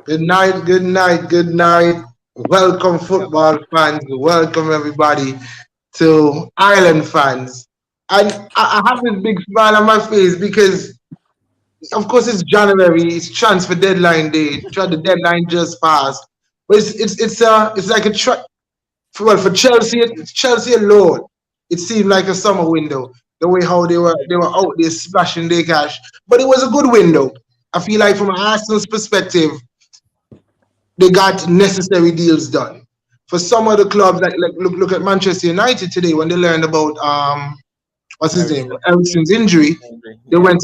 Good night, good night, good night. Welcome, football fans. Welcome, everybody, to Ireland fans. And I have this big smile on my face because, of course, it's January. It's transfer deadline day. The deadline just passed, but it's like for Chelsea. Chelsea alone, it seemed like a summer window. The way how they were out there splashing their cash, but it was a good window. I feel like from Arsenal's perspective, they got necessary deals done. For some of the clubs, like look at Manchester United today when they learned about what's his name, Ericsson. Ericsson's injury, they Yeah. went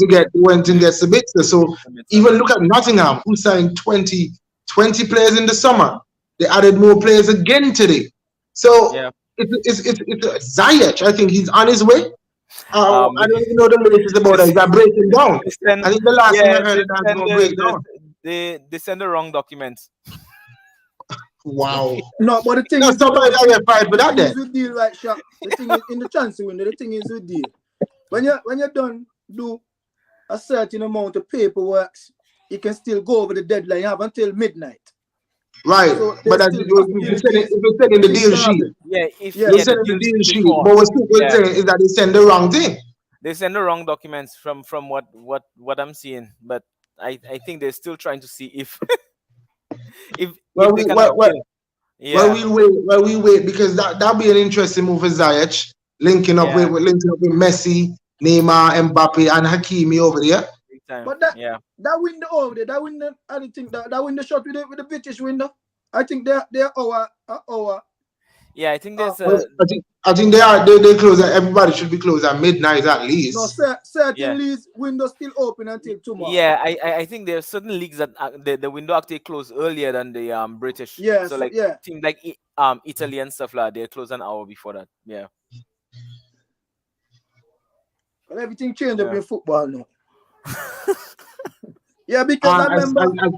and get Sabitzer. So even look at Nottingham, who signed 20 players in the summer. They added more players again today. So Yeah. it's Ziyech. I think he's on his way. Um, I don't even know the latest about that. Is that breaking down? they send, I think the last thing I yeah, heard they is that's send going to break down. they send the wrong documents. Wow. No, but the thing No, is, somebody got get fired for the that thing is then. with deal right shop. The thing is in the transfer window. The thing is with deal. When you're done do a certain amount of paperwork, you can still go over the deadline. You have until midnight. Right, So but there's that still you said in the things deal can sheet. happen. Yeah, if Yeah. You yeah, said the in the deals deal sheet, before. but what people Yeah, saying is that they send the wrong thing. they send the wrong documents from what I'm seeing, but I think they're still trying to see if Well, they we can well, well, appeal. Yeah, well we wait because that'll be an interesting move for Ziyech, yeah, linking up with Messi, Neymar, Mbappe, and Hakimi over there. big time. But that Yeah, that window over there, that window, I don't think that window shot with the British window. I think they're our yeah. I think uh, there's Well, a I think they close at everybody should be closed at midnight at no least. yeah. certain leagues window still open until tomorrow. Yeah, I think there are certain leagues that the window actually close earlier than the British. So Yes, like yeah. teams like Italy and stuff like that, they close an hour before that. Yeah, But everything changed up yeah. in football now. Yeah, because I As, remember.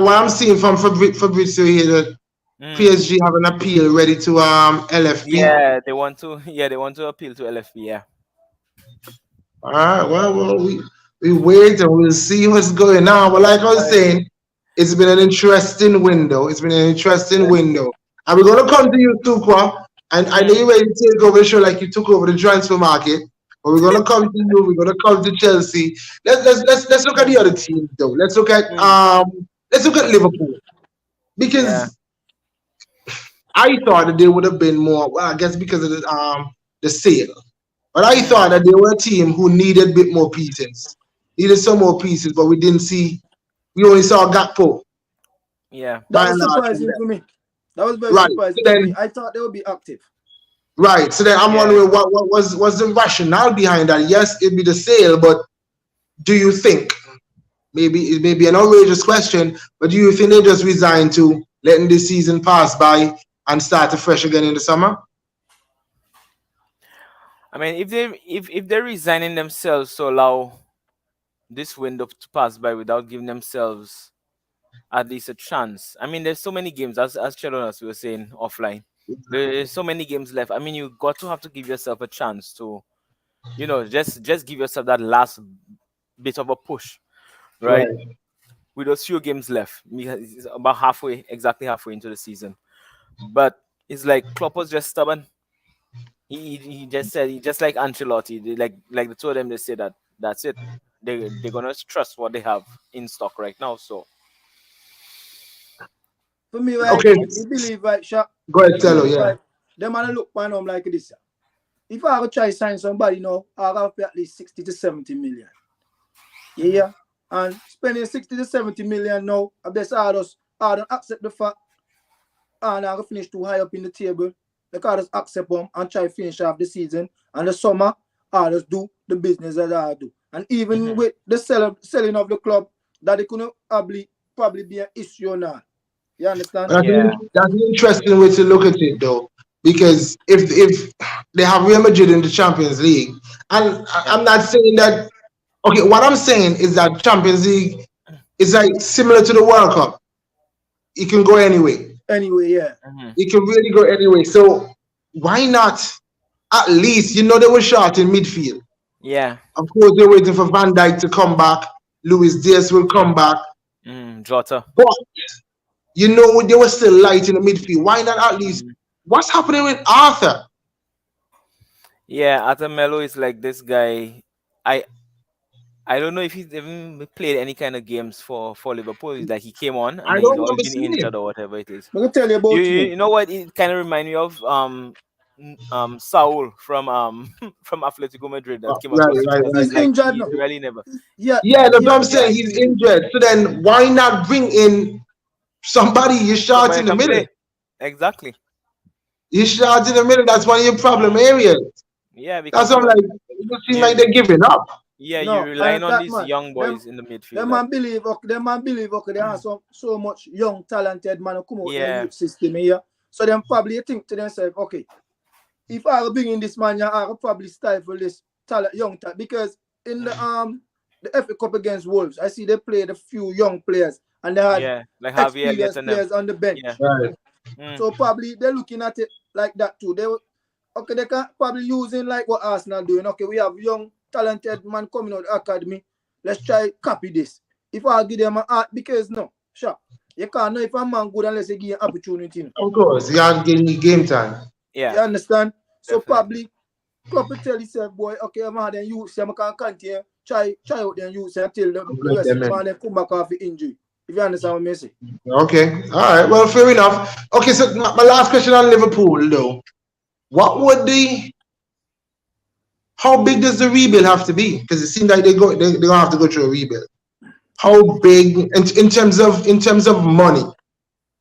what I'm seeing from Fabrizio here that Mm. PSG have an appeal ready to LFP. Yeah, they want to. Yeah, they want to appeal to LFP. Yeah, All right, well, we wait and we'll see what's going on. But like I was right. saying, it's been an interesting window. It's been an interesting Yeah. window. And we're gonna come to you, Tukwa. And I know Mm. you're ready to take over the show like you took over the transfer market. But we're gonna come to you. We're gonna come to Chelsea. Let's look at the Mm. other teams though. Mm. Let's look at Liverpool Yeah. because I thought that they would have been more. Well, I guess because of the sale. But I Mm. thought that they were a team who needed a bit more pieces, needed some more pieces, but we didn't see. We only saw Gakpo Yeah. That by was and large from surprising them. for me. That was very Right. So surprising for me. then, I thought they would be active. right. So then, I'm Yeah. wondering what was the rationale behind that? Yes, it'd be the sale, but do you think maybe it may be an outrageous question, but do you think they just resigned to letting this season pass by and start afresh again in the summer? I mean, if they're resigning themselves to allow this window to pass by without giving themselves at least a chance. I mean, there's so many games as Children, as we were saying offline. There's so many games left. I mean, you got to have to give yourself a chance to, just give yourself that last bit of a push, right? Right. With those few games left, because it's about halfway, exactly halfway into the season. But it's like Klopp was just stubborn. He just said, he just like Ancelotti, like the two of them, they say that that's it. They're gonna trust what they have in stock right now. So For me, right, Okay. you believe right, Shaq? Go ahead, You Tello. believe Yeah. right? Them man look pan them like this. If I go try sign somebody now, I have to pay at least 60 to 70 million. Yeah. And spending 60 to 70 million now, I guess I don't accept the fact and I go finish too high up in the table. Because I just accept them and try to finish off the season. And the summer, I just do the business that I do. And even with the selling of the club, that it couldn't probably be an issue now. You understand? yeah, That's an interesting way to look at it, though, because if they have Real Madrid in the Champions League, and yeah, I'm not saying that. Okay, what I'm saying is that Champions League is like similar to the World Cup. It can go anyway. Anyway, yeah. mhm, It can really go anyway. So why not? At least they were short in midfield. yeah. Of course, they're waiting for Van Dijk to come back. Luis Diaz will come back. Jota. But You know they were still light in the midfield. Why not at least? Mm. What's happening with Arthur? Yeah, Atamelo is like this guy. I I don't know if he's even played any kind of games for Liverpool. It's like he came on and I then he's don't always remember been seeing injured him. or whatever it is. Let me tell you You about you, him. you know what? It kind of remind me of Saul from from Atletico Madrid that came Right, across the right, field. right. He's Like injured he now. really never. Yeah, Yeah, that's what I'm yeah, saying. he's He's injured. injured. So then why not bring in somebody you shot Somebody in the can middle? play. Exactly. You shot in the middle. That's one of your problem Mm. areas. Yeah, That's because what I'm like. It just seems like you they're giving up. yeah, you're No, relying and on that these man, young them boys in the midfield them that man believe okay, them man believe okay, there are so much young talented man who come out in the yeah, youth system here. So them probably think to themselves, okay, if I bring in this man, yeah, I will probably stifle this talent, young talent because in the FA Cup against Wolves, I see they played a few young players and they had yeah, like Harvey Elliott experienced and them. players on the Yeah. bench. Right. Mm. So probably they're looking at it like that too. Okay, they can probably using like what Arsenal doing. Okay, we have young, talented man coming out of the academy. Let's try copy this. If I give them an art, because no, sure. You can't know if a man good unless you give an opportunity. No. Of course, you have to give game time. Yeah, You understand? So definitely. probably Klopp will tell himself, boy, okay, man, then you say I can continue, try out then you say until the Let rest them of the in. man then come back off the injury. If you understand what I say. Okay. All right. Well, fair enough. Okay. So my last question on Liverpool, though. What would the How big does the rebuild have to be? Because it seems like they're gonna have to go through a rebuild. How big in terms of money?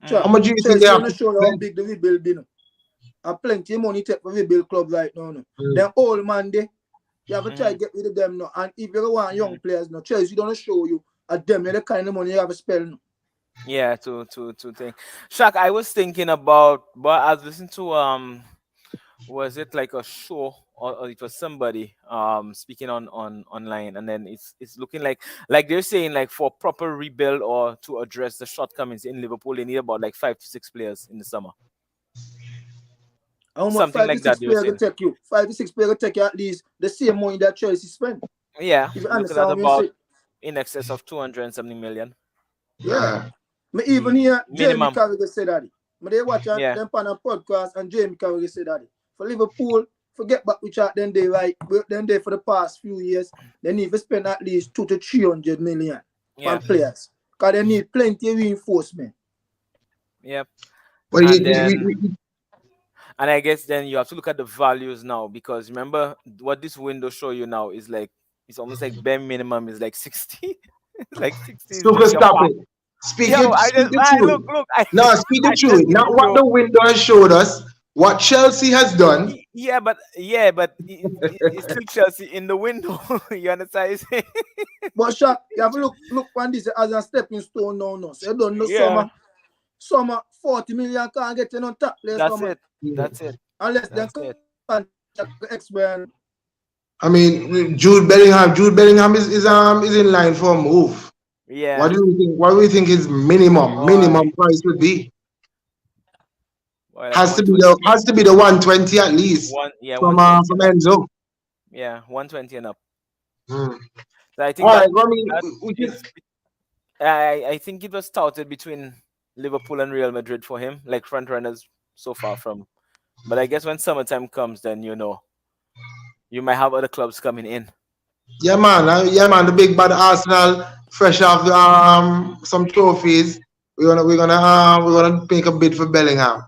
How Mm. Sure. much do you think they Chelsea have don't to show you how spend? big the rebuild be. No. And plenty of money take for rebuild club right now. No. Mm. Them old man they you have to try to Mm. get rid of them now. And if you want young Mm. players now, Chelsea don't show you at them the kind of money you have to spend. No. Yeah, to think. Shaq, I was thinking about, but I was listening to was it like a show or it was somebody speaking on online, and then it's looking like they're saying like for proper rebuild or to address the shortcomings in Liverpool, they need about like 5 to 6 players in the summer, How much something five to like that six they were players will saying. take you? 5 to 6 players will take you at least the same money that Chelsea spend. Yeah, If you looking at understand what I about say. in excess of 270 million. Yeah. Uh, Me even hear Jamie Minimum. Carragher say that. Me they watch Yeah. them on a podcast and Jamie Carragher say that. For Liverpool, forget back which are then they right, then they for the past few years, they need to spend at least 2 to 300 million Yeah. on players. Because they need plenty of reinforcement. Yep. but And then and I guess then you have to look at the values now, because remember what this window show you now is like, it's almost like bare minimum is like 60. Like 60 is Super just your stop pop. it. Yo, I Speak just the I truth. look I No, speak the I just truth. need Not to what know. the window has showed us. What Chelsea has done. Yeah, but it's still Chelsea in the window. You understand? But Shaq, you have to look on this as a stepping stone now. No. So you don't know Yeah, summer 40 million can't get you on top players no that's man. it. That's it. Unless they That's it. contract expire. I mean, Jude Bellingham is in line for a move. What Yeah. do you think? What do you think his Boy, minimum price would be? boy, like 120. Has to be the 120 at least Yeah, 120 from and up. Enzo. Yeah, 120 and up. Hmm. So I All think right. that Well, I mean, that we can, is I think it was touted between Liverpool and Real Madrid for him, like front runners so far from. But I guess when summertime comes, then you might have other clubs coming in. yeah, man. The big bad Arsenal, fresh off some trophies. We're gonna make a bid for Bellingham.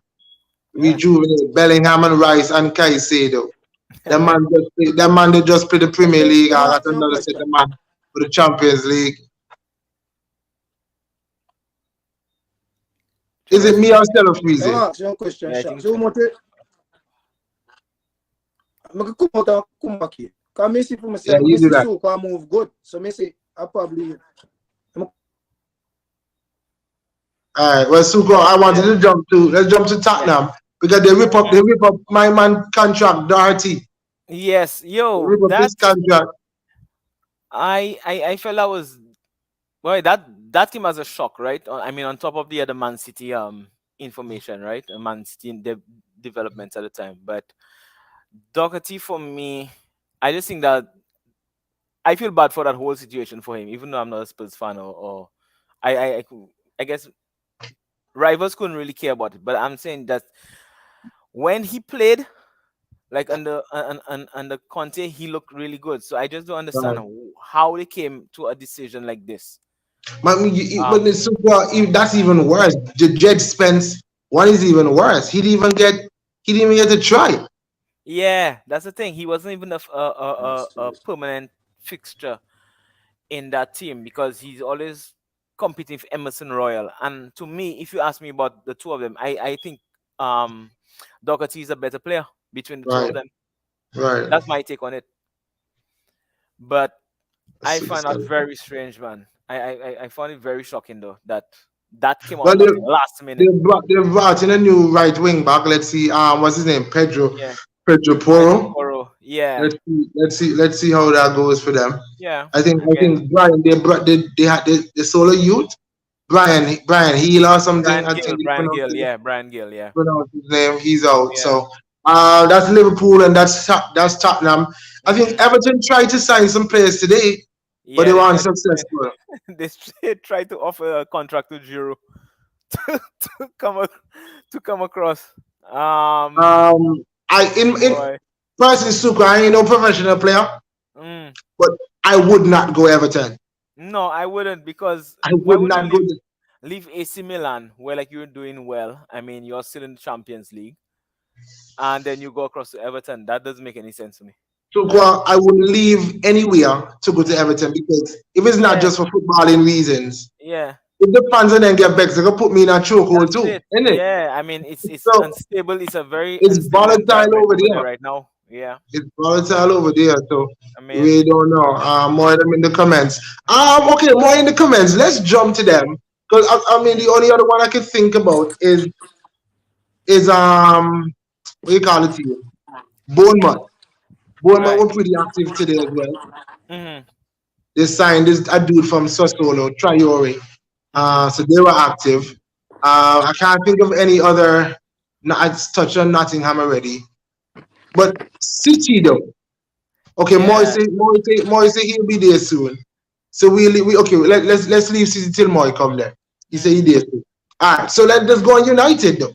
Yeah. Rejuvenate Bellingham and Rice and Caicedo. That man they just play the Premier Okay, League. let me I got ask you a another set question. of man for the Champions League. Is it me Interesting. or Stella Let me Freezy? ask you a question, Yeah, I Shaq. think So, so. what I can come out and come back here. Because I see for Yeah, myself, I you do see that. so can move good. So, I say, I probably. All right. Well, Suko, I wanted Yeah. to let's jump to Yeah. Tottenham because they rip up my man contract, Doherty. Yes, They yo, rip up his contract. I felt that was, boy, that came as a shock, right? I mean, on top of the other Man City information, right? Man City developments at the time, but Doherty for me, I just think that I feel bad for that whole situation for him, even though I'm not a Spurs fan or I guess rivals couldn't really care about it. But I'm saying that when he played, like under Conte, he looked really good. So I just don't understand Right. how they came to a decision like this. But Um, it's super, that's even worse. The Jed Spence one is even worse. He didn't even get to try. yeah, that's the thing. He wasn't even That's a true. permanent fixture in that team because he's always competing for Emerson Royal. And to me, if you ask me about the two of them, I think um Doherty is a better player between the two of Right, them. right. That's my take on it. But I So- find that so- very strange, man. I found it very shocking though that that came Well, out at the last minute. they brought in a new right wing back. Let's see. What's his name? Yeah, Pedro Pedro Porro. Porro. Yeah, Let's see how that goes for them. yeah. I Again, think Brian they had the solo youth Brian Heal or something. I think Brian Gill. Yeah, Brian Gill. Yeah, pronounce his name. He's out. yeah, So that's Liverpool and that's Tottenham. I think hmm Everton tried to sign some players today, but they yeah. were unsuccessful. They tried to offer a contract to Giroud to, to come to come across. Um, I in Boy. personally, Suka, I ain't no professional player, Mm. but I would not go Everton. No, I wouldn't because I why would would you not go. leave AC Milan where like you're doing well? I mean, you're still in the Champions League, and then you go across to Everton. That doesn't make any sense to me. Suka, I would leave anywhere to go to Mm. Everton because if it's not Yeah, just for footballing reasons, yeah, if the fans and then get back, they gonna put me in a chokehold that's too, it. isn't it? Yeah, I mean, it's So unstable. It's a very it's unstable volatile environment over over there there. right now. Yeah, It's volatile over there, so I we mean, don't know. More of them in the comments. Okay, more in the comments. Let's jump to them because I mean mm, the only other one I can think about is what do you call it here? Bournemouth. Bournemouth right. were pretty active today as well. Mhm, They signed this a dude from Sassuolo, Traore. mhm. So they were active. I can't think of any other. No, I touched on Nottingham already, but City though. Okay, Yeah. Moise he'll be there soon. So we okay. Let's leave City till Moy come there. He said he Mhm. there soon. All right. So let's go on United though.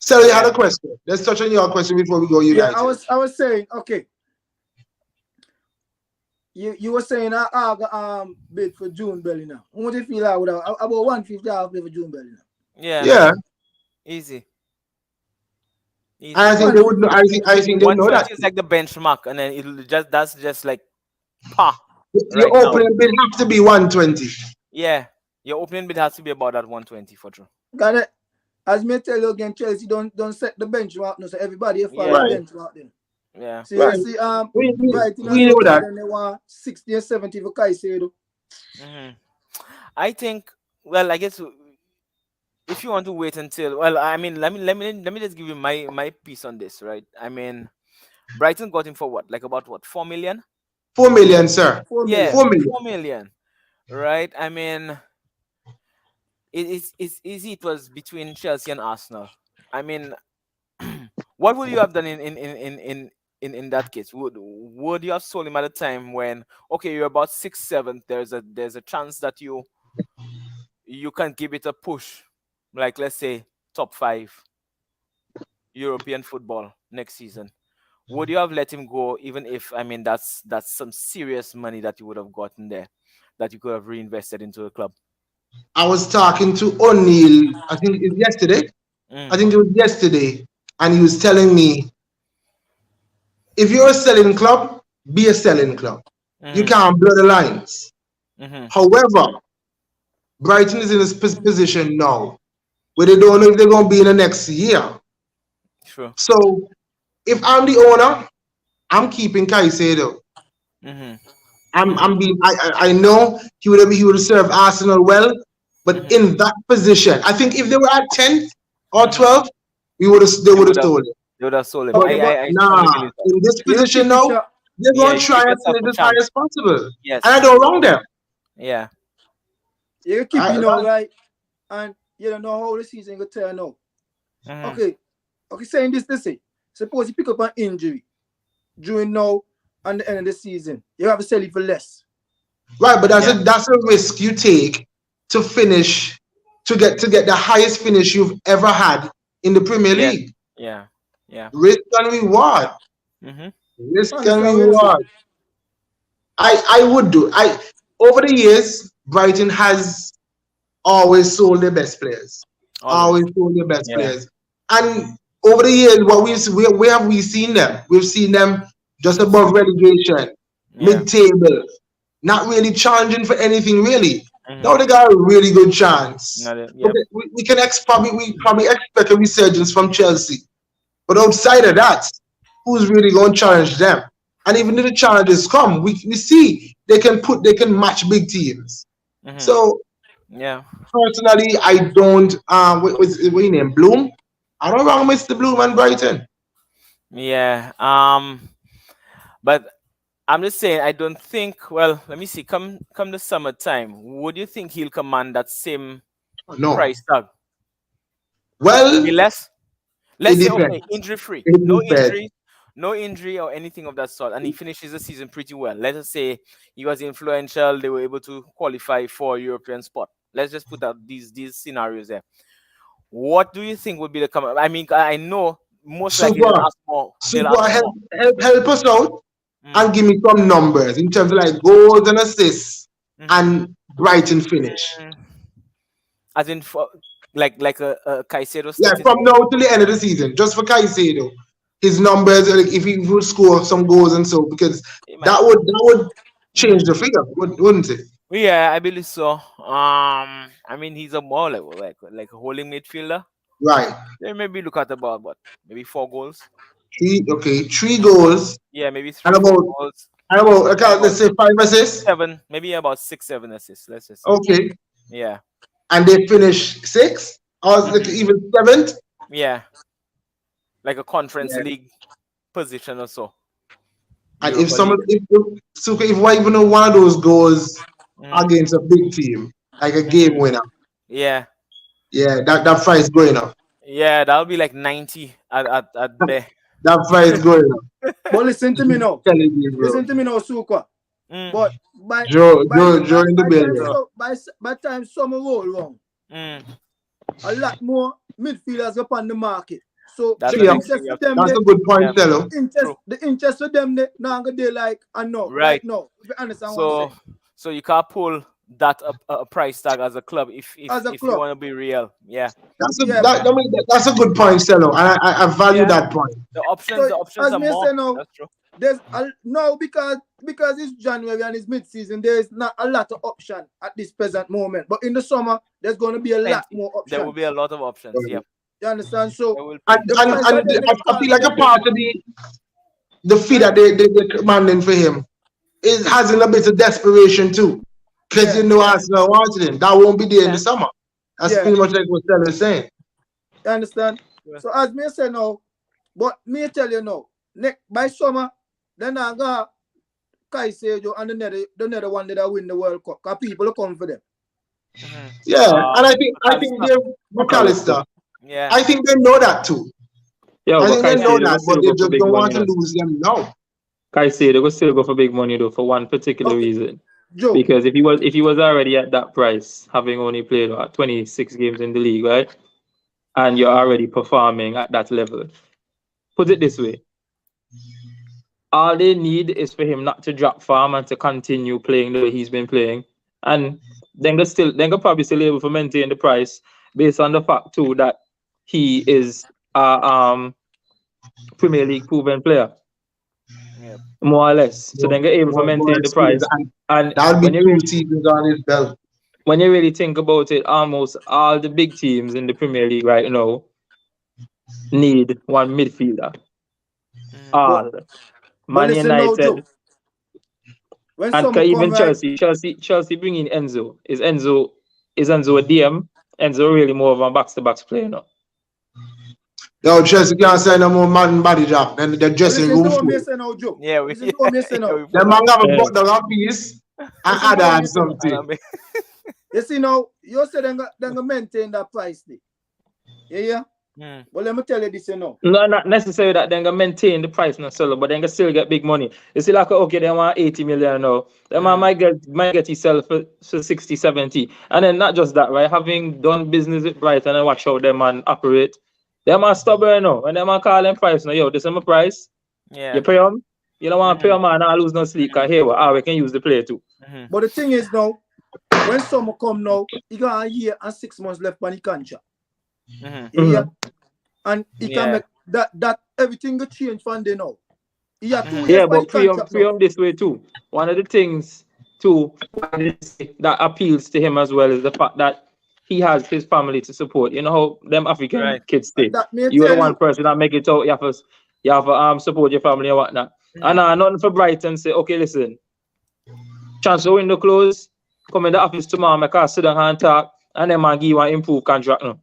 So you had Yeah. a question. Let's touch on your question before we go Yeah, United. I was saying, okay, you were saying I got bid for June Belly now. What do you feel like without about 150 I bid for June Belly now? Yeah. Yeah, Easy. and I Easy. think they would. Know, 150. I think they know that. 120 is like the benchmark, and then it'll just that's just like pa Your right now. opening bid have to be 120. Yeah. Your opening bid has to be about that 120 for true. Got it. As me tell you again, Chelsea don't set the benchmark no, so everybody follow the Yeah. Right, benchmark then. Yeah. See, right. see, We we, Brighton we and know look at that. them, they want 60 or 70 for Caicedo. hmm I think. Well, I guess if you want to wait until, well, I mean, let me just give you my piece on this, right? I mean, Brighton got him for what, like about what, 4 million? 4 million, sir. 4 Yeah, million. 4 million. 4 million, right? I mean, it's easy. It was between Chelsea and Arsenal. I mean, what would you have done in that case? Would you have sold him at a time when, okay, you're about 6 7? There's a chance that you can give it a push, like let's say top 5 European football next season. Would you have let him go, even if, I mean, that's some serious money that you would have gotten there, that you could have reinvested into the club? I was talking to O'Neill. I think it's yesterday. I Mm, think it was yesterday, and he was telling me if you're a selling club, be a selling club. You mm-hmm, can't blur the lines. mm-hmm, However, Brighton is in a position now where they don't know if they're going to be in the next year. sure. So if I'm the owner, I'm keeping Caicedo. Mm-hmm, mm-hmm, I'm being. I know he would have served Arsenal well, but mm-hmm, in that position, I think if they were at 10th or mm-hmm. 12th, they They would have would have sold it. they would have sold him. But Okay, but I nah, strongly believe that. in this you position keep it now, short. they're Yeah, going you to give try and yourself finish a as high chance. as possible, and I Yes. don't wrong them. Yeah. You keep I, it now, right? And you don't know how the season gonna turn out. Mm-hmm, Okay. Okay, saying this to say, suppose you pick up an injury during now and the end of the season. You have to sell it for less. right, but yeah. that's a risk you take to finish to get the highest finish you've ever had in the Premier Yeah. League. Yeah. Yeah. Risk and reward. Mm-hmm. Risk and Understand what you say? reward. I would do. I Over the years, Brighton has always sold their best players. Always. Always sold their best Yeah. players. And over the years, where have we seen them? We've seen them just above relegation, Yeah. mid-table, not really challenging for anything really. Now Mm-hmm. they got a really good chance. Not it. Yep. Okay, we probably expect a resurgence from Chelsea, but outside of that, who's really going to challenge them? And even if the challenges come, we see they can match big teams. Mm-hmm. So Yeah. personally, I don't. What's your name? Bloom. I don't wrong, Mr. Bloom and Brighton. Yeah. But I'm just saying, I don't think. Well, let me see. Come the summertime, would you think he'll command that same No. price tag? Well, Maybe less. it Let's say okay, depends. injury free, It no depends. injury, no injury or anything of that sort, and he finishes the season pretty well. Let us say he was influential; they were able to qualify for a European spot. Let's just put out these scenarios there. What do you think would be the command? I mean, I know most likely they'll Super, ask more. They'll super. ask for more. Help us out Mm, and give me some numbers in terms of like goals and assists mhm. and Brighton finish. Mm, As in, for like a Caicedo Yeah, statistic. from now till the end of the season, just for Caicedo, his numbers, like if he would score some goals and so, because He might. that would change Mhm. the figure, wouldn't it? Yeah, I believe so. I mean, he's a more like a holding midfielder. Right. Then maybe look at about what, maybe 4 goals. Three goals Yeah, maybe and three, four about goals. okay, About let's say 5 assists. seven, maybe about 6, 7 assists. Let's just say. Okay, Yeah. and they finish sixth or like Mhm. even seventh. Yeah, like a conference Yeah. league position or so. And if Europa some League. if even one of those goes Mhm. against a big team, like a game Mhm. winner, Yeah. yeah, that price going up. Yeah, that'll be like 90 at there. That price going up. But listen to me now. Telling you, bro. Listen to me now, Sukwa. Mm. But by Joe in the building. by time summer roll wrong, Mm. a lot more midfielders up on the market. So That's the the Yeah, next thing interest we for have to them, that's do. a good point, Yeah. fellow. True. the interest for them, they now they like I know Right. right now. If you understand what I'm So saying? so you can't pull that up a price tag as a club As a if you club, want to be real. Yeah. yeah. That's a good point, fellow, and I value Yeah. that point. The So options as are me more. say now, That's true. there's no because it's January and it's mid season. There's not a lot of option at this present moment. But in the summer, there's going to be a lot Plenty. more There will options. be a lot of options. Yeah. You understand? So There will And be. the and, price and of them they I start feel for like a them. part of the fee that they're commanding for him is has a bit of desperation too. Because Yeah, Arsenal wanted him. That won't be there in Yeah. the summer. That's yeah. pretty much like what Stella is saying. You understand? Yeah. So as me say now, but me tell you now, by summer, then I got Caicedo and the nether one that win the World Cup. Because people will come for them. Mhm. Yeah, and I think McAllister. they're McAllister. Yeah. I think they know that too. Yeah, I but think they know Caicedo will that, but still they go for just big don't money, want to you know. lose them now. Caicedo will still go for big money though, for one particular Okay, reason. Joe. Because if he was already at that price, having only played 26 games in the league, right? And you're already performing at that level. Put it this way. All they need is for him not to drop form and to continue playing the way he's been playing. And then they're probably still able to maintain the price based on the fact too that he is a Premier League proven player, Yeah. more or less. So then they're able to More maintain the experience, price. and And that'll be 2 seasons on his belt. when you really think about it, almost all the big teams in the Premier League right now need one midfielder. Mhm. All But Man listen now, Joe. United When and summer even come, right? Chelsea bring in Enzo. Is Enzo a DM? Enzo really more of a box to box player now. Yo, Chelsea can't sign no more man body job. Then the But dressing listen to room what me full. say now, Joe. Yeah, Listen to what me say yeah, now. we The full man up. have a Yeah. butt down a piece and Listen add to what on me say now. And something. I mean, You see now, you say they go maintain that price there. Yeah, yeah. Mm. But let me tell you this, you know. No, not necessarily that they're gonna maintain the price no sell, but they can still get big money. You see, like okay, they want 80 million now. They might get yourself for 60, 70. And then not just that, right? Having done business with Brighton and watch how them man operate, they man stubborn now. When they man call them price now, yo, this is my price. Yeah. You pay them. You don't want to pay them man and lose no sleep. Cause here we can use the player too. Mm-hmm. But the thing is now, when summer come now, he got a year and 6 months left on the contract. Mm-hmm. Yeah. And he can Yeah. make that everything will change from there now. He had 2 years Yeah, for the but free contract him now. this way too. One of the things too that appeals to him as well is the fact that he has his family to support. You know how them African Right. kids stay. That may You're the tell one you. person that make it out. You have to support your family and whatnot. And nothing for Brighton say, okay, listen, transfer window close, come in the office tomorrow, make us sit down and talk, and then man give you an improved contract now.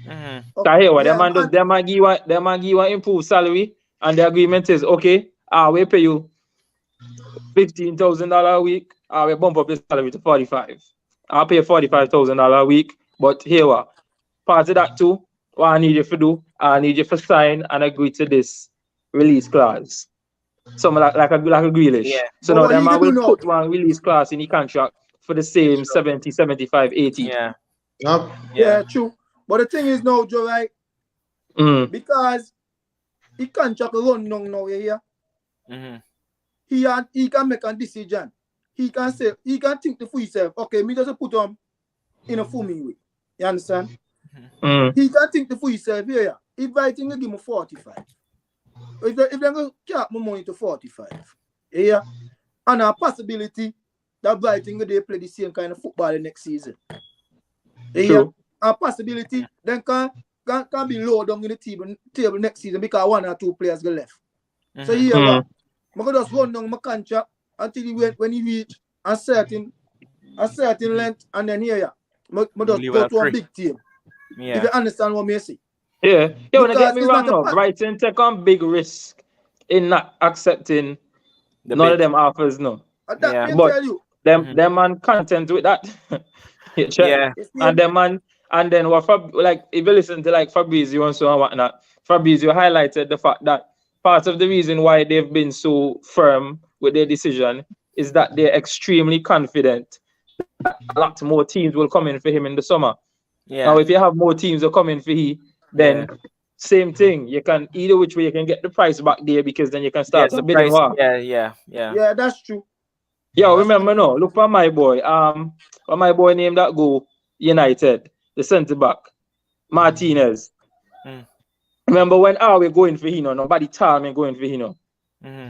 Mm-hmm. Cause here what Yeah, them man give you an improved salary, and the agreement is okay, we pay you $15,000 a week, we bump up the salary to 45. I'll pay $45,000 a week, but here what? Part of that too, what I need you to do, I need you to sign and agree to this release clause. Something like a Grealish. Yeah. So but now what them he man do will now? put one release clause in the contract for the same 70, 75, 80. Yeah. Yep. Yeah, true. But the thing is now, Joe, right? Because he contract run now, you hear? Mm-hmm. He can make a decision. He can think for himself. Okay, me just put him in a full way. You understand? He can think for himself. Yeah. If I think give him 45. If they go cap my money to 45. Yeah. And a possibility that Brighton they play the same kind of football the next season. Yeah. True. A possibility then can be low down in the table next season because 1 or 2 players go left. So here what? I can just run down my contract until when he reach a certain length, and then here I just go to a big team. Yeah. If you understand what I say. Yeah. You want to get Because me it's wrong not a now. fact. Brighton take on big risk in not accepting none of them offers no. That Yeah. may But tell you. them man content with that. Yeah. And them man, and then like if you listen to like Fabrizio and so and whatnot, Fabrizio highlighted the fact that part of the reason why they've been so firm with their decision is that they're extremely confident that a lot more teams will come in for him in the summer. Yeah. Now, if you have more teams that come in for he, then same thing. You can either which way you can get the price back there because then you can start a bidding war. Yeah, that's true. Yo, remember no, look for my boy. What my boy named that go United, the centre back, Martinez. Remember when we going for him? Nobody told me going for him.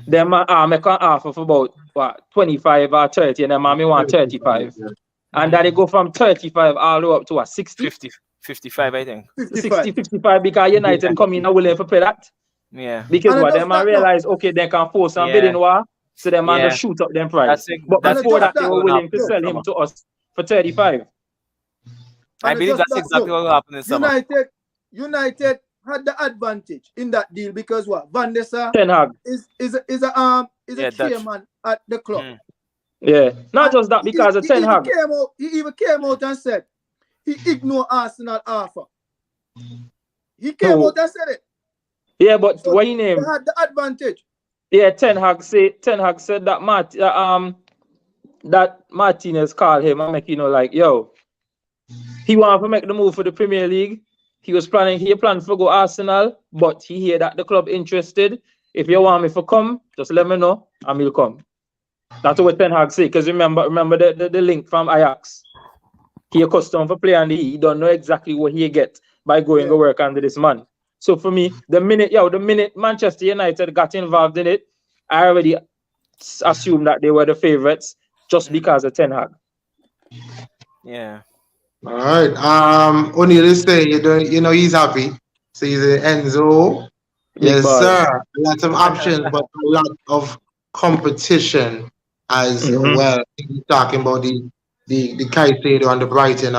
Then make an offer for about what 25 or 30, and then me want 35. And then they go from 35 all the way up to what 60? 55, I think. 60, 55 because United come in and willing to pay that. Yeah. Because what them man realize, okay, they can force some bidding war, so them man just shoot up them price. But before that, they were willing to sell him to us for 35. I believe that's exactly what will happen in summer. United had the advantage in that deal because what Van der Sar is a chairman at the club. Yeah, not just that because of Ten Hag. He even came out and said he ignored Arsenal offer. He came out and said it. Yeah, but so what he named? They had the advantage. Yeah, Ten Hag said that that Martinez called him and make like, yo, he wanted to make the move for the Premier League. He planned to go Arsenal, but he hear that the club interested. If you want me to come, just let me know and we'll come. That's what Ten Hag say. Because remember the link from Ajax. He accustomed for play and he don't know exactly what he get by going to work under this man. So for me, the minute Manchester United got involved in it, I already assumed that they were the favorites just because of Ten Hag. Yeah. All right. O'Neal is saying he's happy. So he's an Enzo. Yes, sir. Lots of options, but a lot of competition as well. He's talking about the Caicedo and the Brighton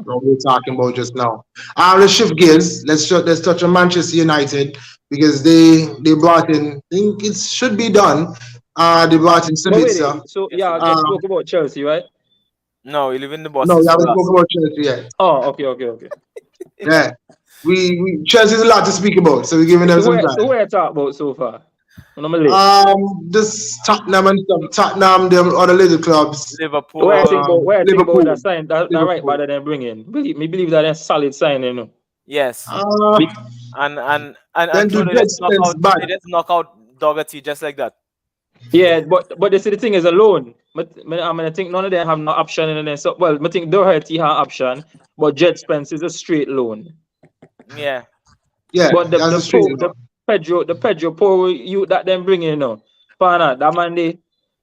what we're talking about just now. Let's shift gears. Let's touch on Manchester United because they brought in. I think it should be done. They brought in Sabitzer. So let's talk about Chelsea, right? No, we live in the boss. No, we haven't spoken about Chelsea yet. Oh, okay. Yeah. We Chelsea's a lot to speak about, so we're giving them some So time. where I talk about so far? On my list. This Tottenham and stuff, Tottenham, them other little clubs. Liverpool. Where I think about Liverpool. that sign that right Liverpool. back that they bring in. Believe that they're solid signing, you know. Yes. Uh, Be- then And do so they Jet just knock Spence out. bad. They just knock out Doherty just like that. Yeah, but they see the thing is alone. But I think none of them have no option in there. So well, I think Doherty have option, but Jet Spence is a straight loan. Yeah. Yeah, But that's a straight one. the Pedro Porro you that them bring in, you know. Pana, that man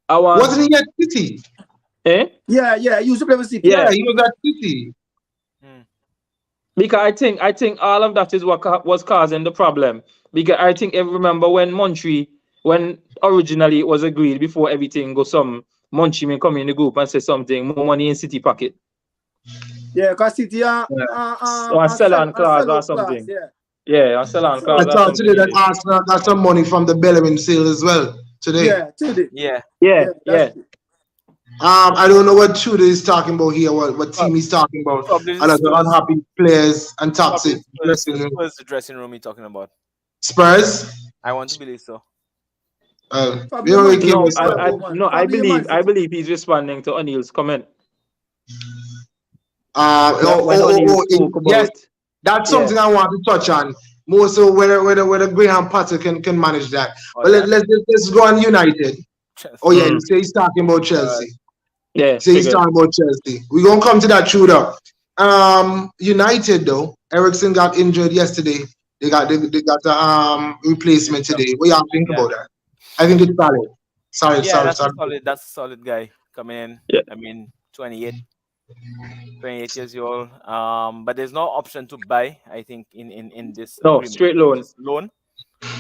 I want Wasn't he at City? Yeah, he used to play for City. Yeah, Yeah. he was at City. Because I think all of that is what was causing the problem. Because I think remember when when originally it was agreed before everything goes Monchi may come in the group and say something more money in City pocket. Yeah, because City Or a sell-on clause or something. yeah. Yeah, a sell-on clause I or thought today something. that Arsenal got some money from the Bellerin sale as well today. Yeah, today. Yeah. Yeah. That's true. I don't know what Tudor is talking about here, what team he's talking about. Probably A lot of unhappy players and toxic dressing room. Spurs the dressing room you're talking about. Spurs. I want to believe so. We already came No, with Spurs. I believe he's responding to O'Neill's comment. When O'Neill spoke about Yes, that's something I want to touch on. More so whether Graham Potter can manage that. But let's go on United. Chelsea. Oh yeah, he's talking about Chelsea. Yeah, So he's talking about Chelsea. We're gonna come to that shooter. United though, Ericsson got injured yesterday. They got a replacement today. What y'all think about that? I think it's solid. Solid. That's a solid guy coming in. Yeah. I mean, 28 years old. But there's no option to buy. I think in this. No, agreement. straight loan. Just loan.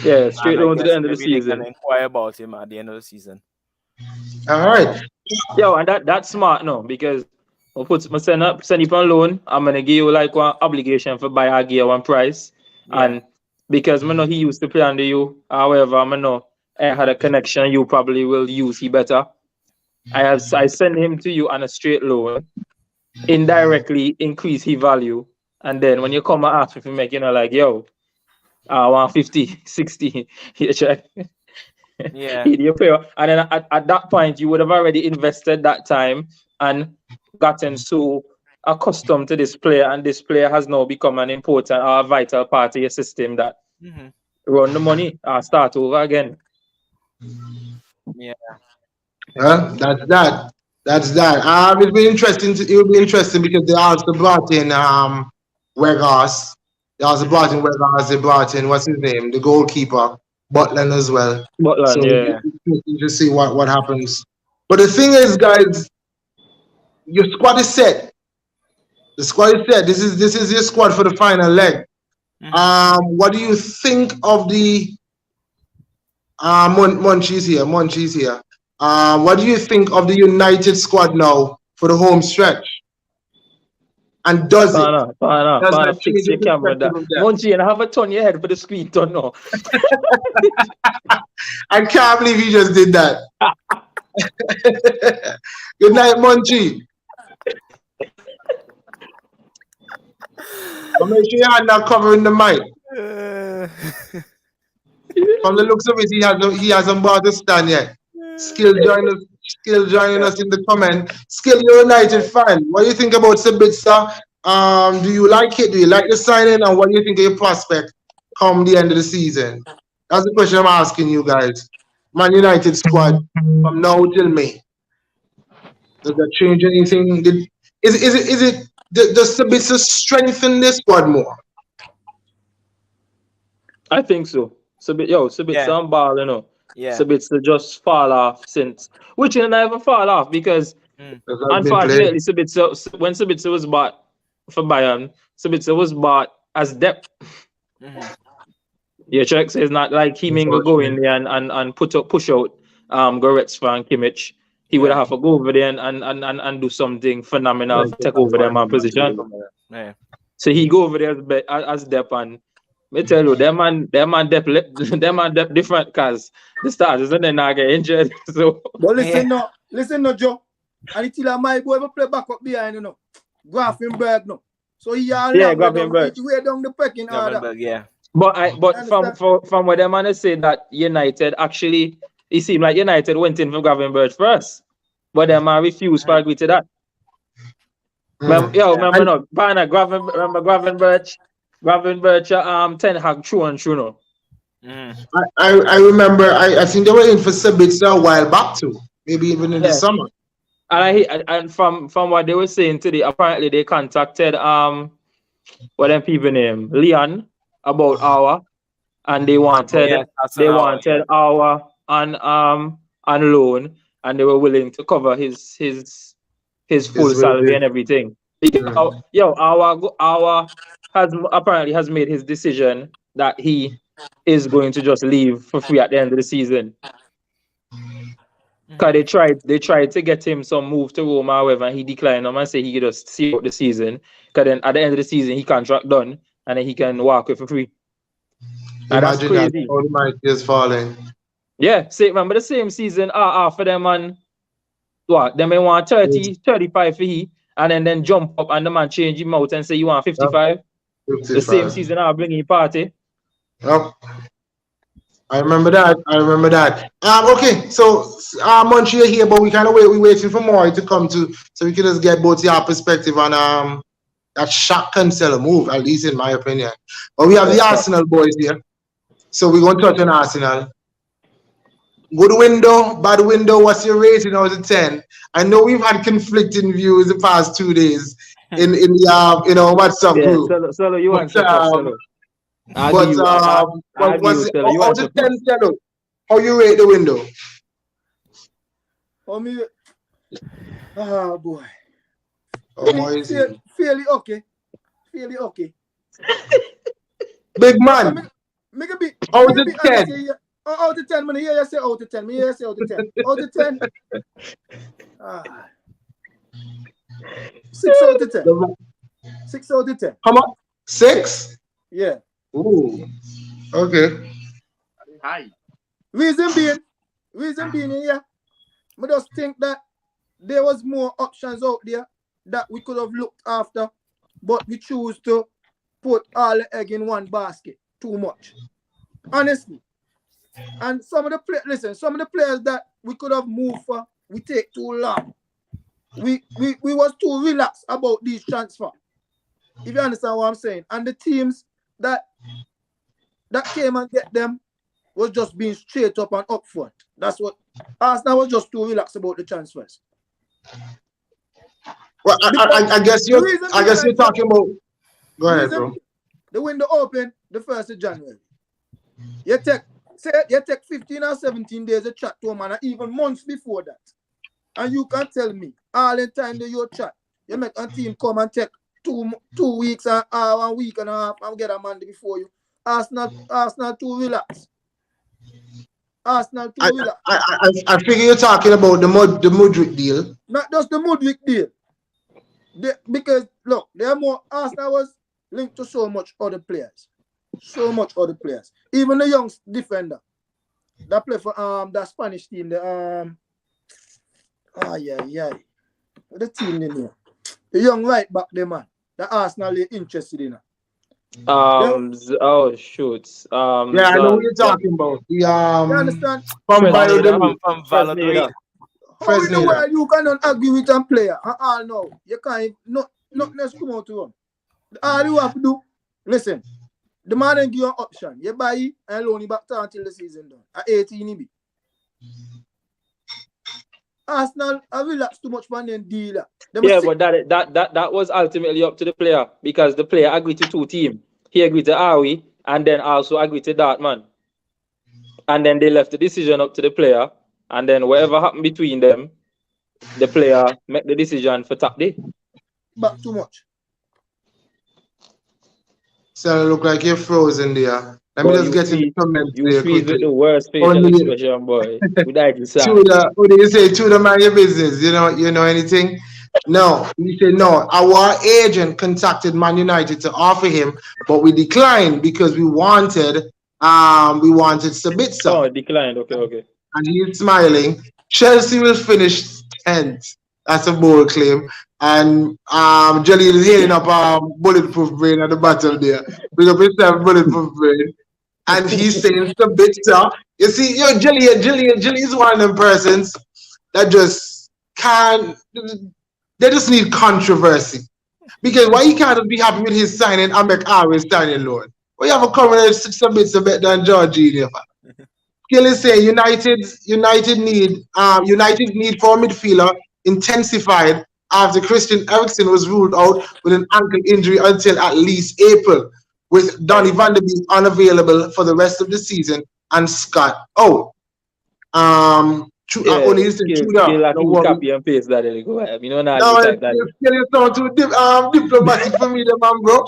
Yeah, straight And I loan to the guess end of the maybe they season. can inquire about him at the end of the season. All right. Yo, and that's smart, no, because send it on loan. I'm gonna give you like one obligation for buy a gear one price, Yeah. and because I know he used to play under you. However, I know I had a connection. You probably will use he better. I send him to you on a straight loan, indirectly increase his value, and then when you come and ask if you make, like yo, I want 50, 60, you check. Yeah. You pay, and then at that point you would have already invested that time and gotten so accustomed to this player, and this player has now become an important or vital part of your system that run the money or start over again. Yeah. That's that. It'll be interesting. It will be interesting because they also brought in Weghorst. They also brought in Weghorst. They brought in what's his name, the goalkeeper, Butland as well. Butland, yeah. You just see what happens. But the thing is, guys, your squad is set. The squad is set. This is your squad for the final leg. What do you think of the Munchie's here? What do you think of the United squad now for the home stretch? And does it fix your camera there. Munchie, and have a turn your head for the screen turn now. I can't believe you just did that. Good night, Munchie. I'll make sure you're not covering the mic. From the looks of it, he hasn't bought the stand yet. Still joining us in the comment. Still you're a United fan. What do you think about Sabitzer? Do you like it? Do you like the signing? And what do you think of your prospect come the end of the season? That's the question I'm asking you guys. Man United squad from now till May. Does that change anything? Does Sabitzer strengthen this squad more? I think so. Sabitzer on ball, you know. Yeah. Sabitzer just fall off since, which he never fall off because unfortunately when Sabitzer was bought for Bayern, Sabitzer was bought as depth. Yeah, check. So it's not like he may go in there and push out Goretzka and Kimmich. He would have to go over there and do something phenomenal to take over their man position. Yeah. So he go over there as depth, and me tell you, them man depth different because the starters and then not get injured. So but listen no, Joe. And it's like my boy will play back up behind, you know. Grafenberg, no. So he are Yeah, long way down, Gravenberch. way down the pecking order. Gravenberch, yeah. But from what them man say that United actually, it seemed like United went in for Gravenberch first, but them man refused to agree to that. Remember no, remember Gravenberch, Ten Hag true and true no. I remember I think they were in for Sabitzer a while back too, maybe even in the summer. And from what they were saying today, apparently they contacted what them people name Leon about our, and they wanted our on loan, and they were willing to cover his full salary and everything. Our has made his decision that he is going to just leave for free at the end of the season. Because they tried to get him some move to Roma, however, and he declined them and said he could just see out the season. Because then at the end of the season, he contract done, and then he can walk away for free. Imagine that's crazy. All the money is falling. Yeah, remember the same season after them man, what? They may want 30, 35 for he, and then jump up and the man change him out and say you want 55. 55. The same season I bring him party. Yep. I remember that. Okay, so Montreal here, but we're waiting for more to come to, so we can just get both your perspective on that shock Cancelo move, at least in my opinion. But we have the Arsenal boys here, so we're going to touch on Arsenal. Good window, bad window. What's your rating out of 10? I know we've had conflicting views the past 2 days in the WhatsApp group. Solo, you want Solo. But what's out of 10, Solo? How you rate the window? For me, boy. Oh, fairly okay. Big man. Make a bit. Out of 10. Out of 10, man. Here you say out of 10. Me here say out of 10. Out of 10. 6 out of 10. 6 out of 10. How much? 6? Yeah. Ooh. Okay. High. Reason being, yeah. I just think that there was more options out there that we could have looked after, but we choose to put all the egg in one basket. Too much. Honestly. And some of the players that we could have moved for, we take too long. We was too relaxed about these transfer. If you understand what I'm saying. And the teams that came and get them was just being straight up and up front. That's what Arsenal was just too relaxed about the transfers. Well, I guess you're talking about. Go ahead, bro. The window opened the 1st of January. You take 15 or 17 days to chat to a man, and even months before that. And you can tell me all the time that you chat, you make a team come and take 2 weeks and 1 week and a half and get a man before you. Arsenal too relaxed. Arsenal too relaxed. I figure you're talking about the Mudryk deal. Not just the Mudryk deal. Because look, Arsenal was linked to so much other players. Even the young defender that play for that Spanish team, the the team in here. The young right back there, man. The Arsenal is interested in. Oh shoot. Yeah, I know what you're talking about. You understand? From Valladolid. How in the world you cannot agree with a player? All no, you can't. Nothing else come out to run. All you have to do, listen. The man ain't give you an option. You buy it and loan it back until the season done. At 18 EB. Arsenal have relaxed too much for them deal. Yeah, but that was ultimately up to the player because the player agreed to 2 teams. He agreed to Awi and then also agreed to Dartman. And then they left the decision up to the player. And then whatever happened between them, the player made the decision for top day. But too much. So look like you're frozen there. Let me just get in the comments. You freeze with the worst facial expression, boy. What do you say? To the man your business. You know anything? No. You say no. Our agent contacted Man United to offer him, but we declined because we wanted Sabitzer. Oh, declined. Okay. And he's smiling. Chelsea will finish 10th. That's a bold claim. And Jelly is healing up bulletproof brain at the bottom there. Big up yourself, bulletproof brain. And he's saying the big stuff. You see, Jelly is one of them persons that just can't. They just need controversy. Because why he can't be happy with his signing and make always signing Lord? Well, you have a comment that's 6 bits better than Georgie. Kill is saying United need for midfielder intensified after Christian Eriksen was ruled out with an ankle injury until at least April, with Donny van der Beek unavailable for the rest of the season and Scott. Oh, only is copy and paste that. Go ahead. You know not no, type that. Kill sound too diplomatic for me, the man, bro.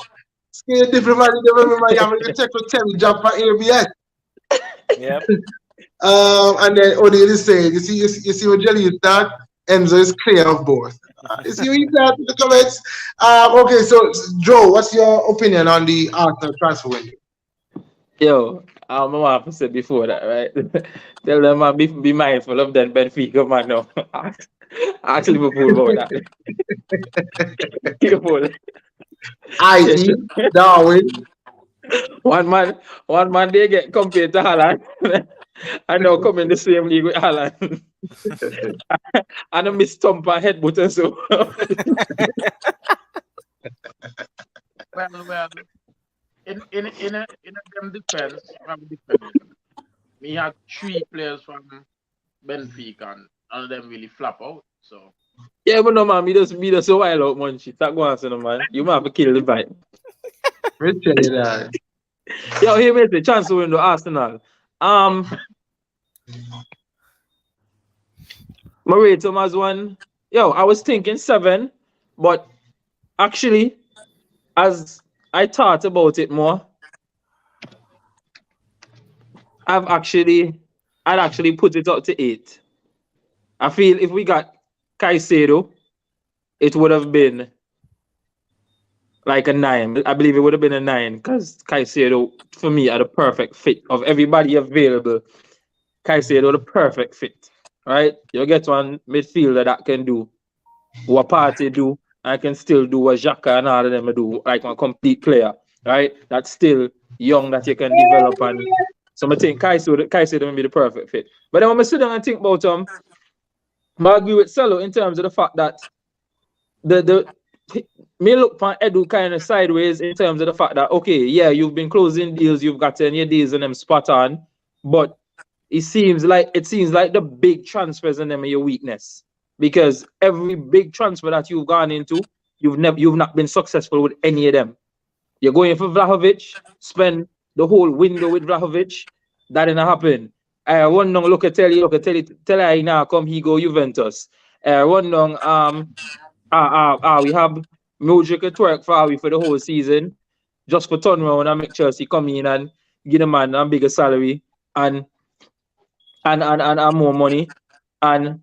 Scale diplomatic. Remember, I'm gonna check with Terry Jump for ABS. Yep. And then O'Neill is saying, you see what Jelly is that? Enzo is clear of both. You see what he said in the comments? Okay, so Joe, what's your opinion on the Arsenal transfer window? Yo, I'm going to say before that, right? Tell them, man, be mindful of that Benfica, man. No. Ask Liverpool about that. Careful. I.e. Darwin. One man they get compared to Haaland. I know come in the same league with Haaland. And I miss Stump and headbutt and so. Well, in a them defense, we had 3 players from Benfica and none of them really flop out. So yeah, but no man, me just so wild out man. Shit, that go on, so no man. You might have to kill the vibe. Yo, here mate, the chance to win the Arsenal. Marie Thomas one. Yo, I was thinking 7, but actually, as I thought about it more, I'd actually put it up to 8. I feel if we got Caicedo, it would have been like a 9. I believe it would have been a 9 because Caicedo, for me, are the perfect fit of everybody available. Caicedo, the perfect fit, right? You get one midfielder that can do what Partey do, and can still do what Xhaka and all of them do, like a complete player, right? That's still young that you can develop. And so I think Caicedo will be the perfect fit. But then when I sit down and think about I agree with Salo in terms of the fact that me look for Edu kind of sideways in terms of the fact that okay, yeah, you've been closing deals, you've gotten your deals and them spot on, but it seems like the big transfers in them are your weakness. Because every big transfer that you've gone into, you've not been successful with any of them. You're going for Vlahovic, spend the whole window with Vlahovic, that didn't happen. One long look at tell you now come he go Juventus. One long we have Mudryk at work for the whole season, just for turn around and make Chelsea come in and give the man a bigger salary and more money and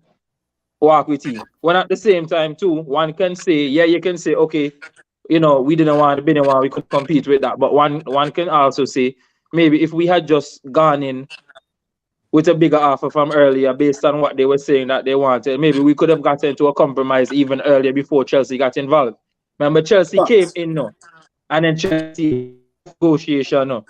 walk with him. When at the same time too, one can say, yeah, you can say, okay, you know, we didn't want we could compete with that. But one can also say, maybe if we had just gone in with a bigger offer from earlier based on what they were saying that they wanted, maybe we could have gotten to a compromise even earlier before Chelsea got involved. Remember, Chelsea came in, no, and then Chelsea negotiation, no,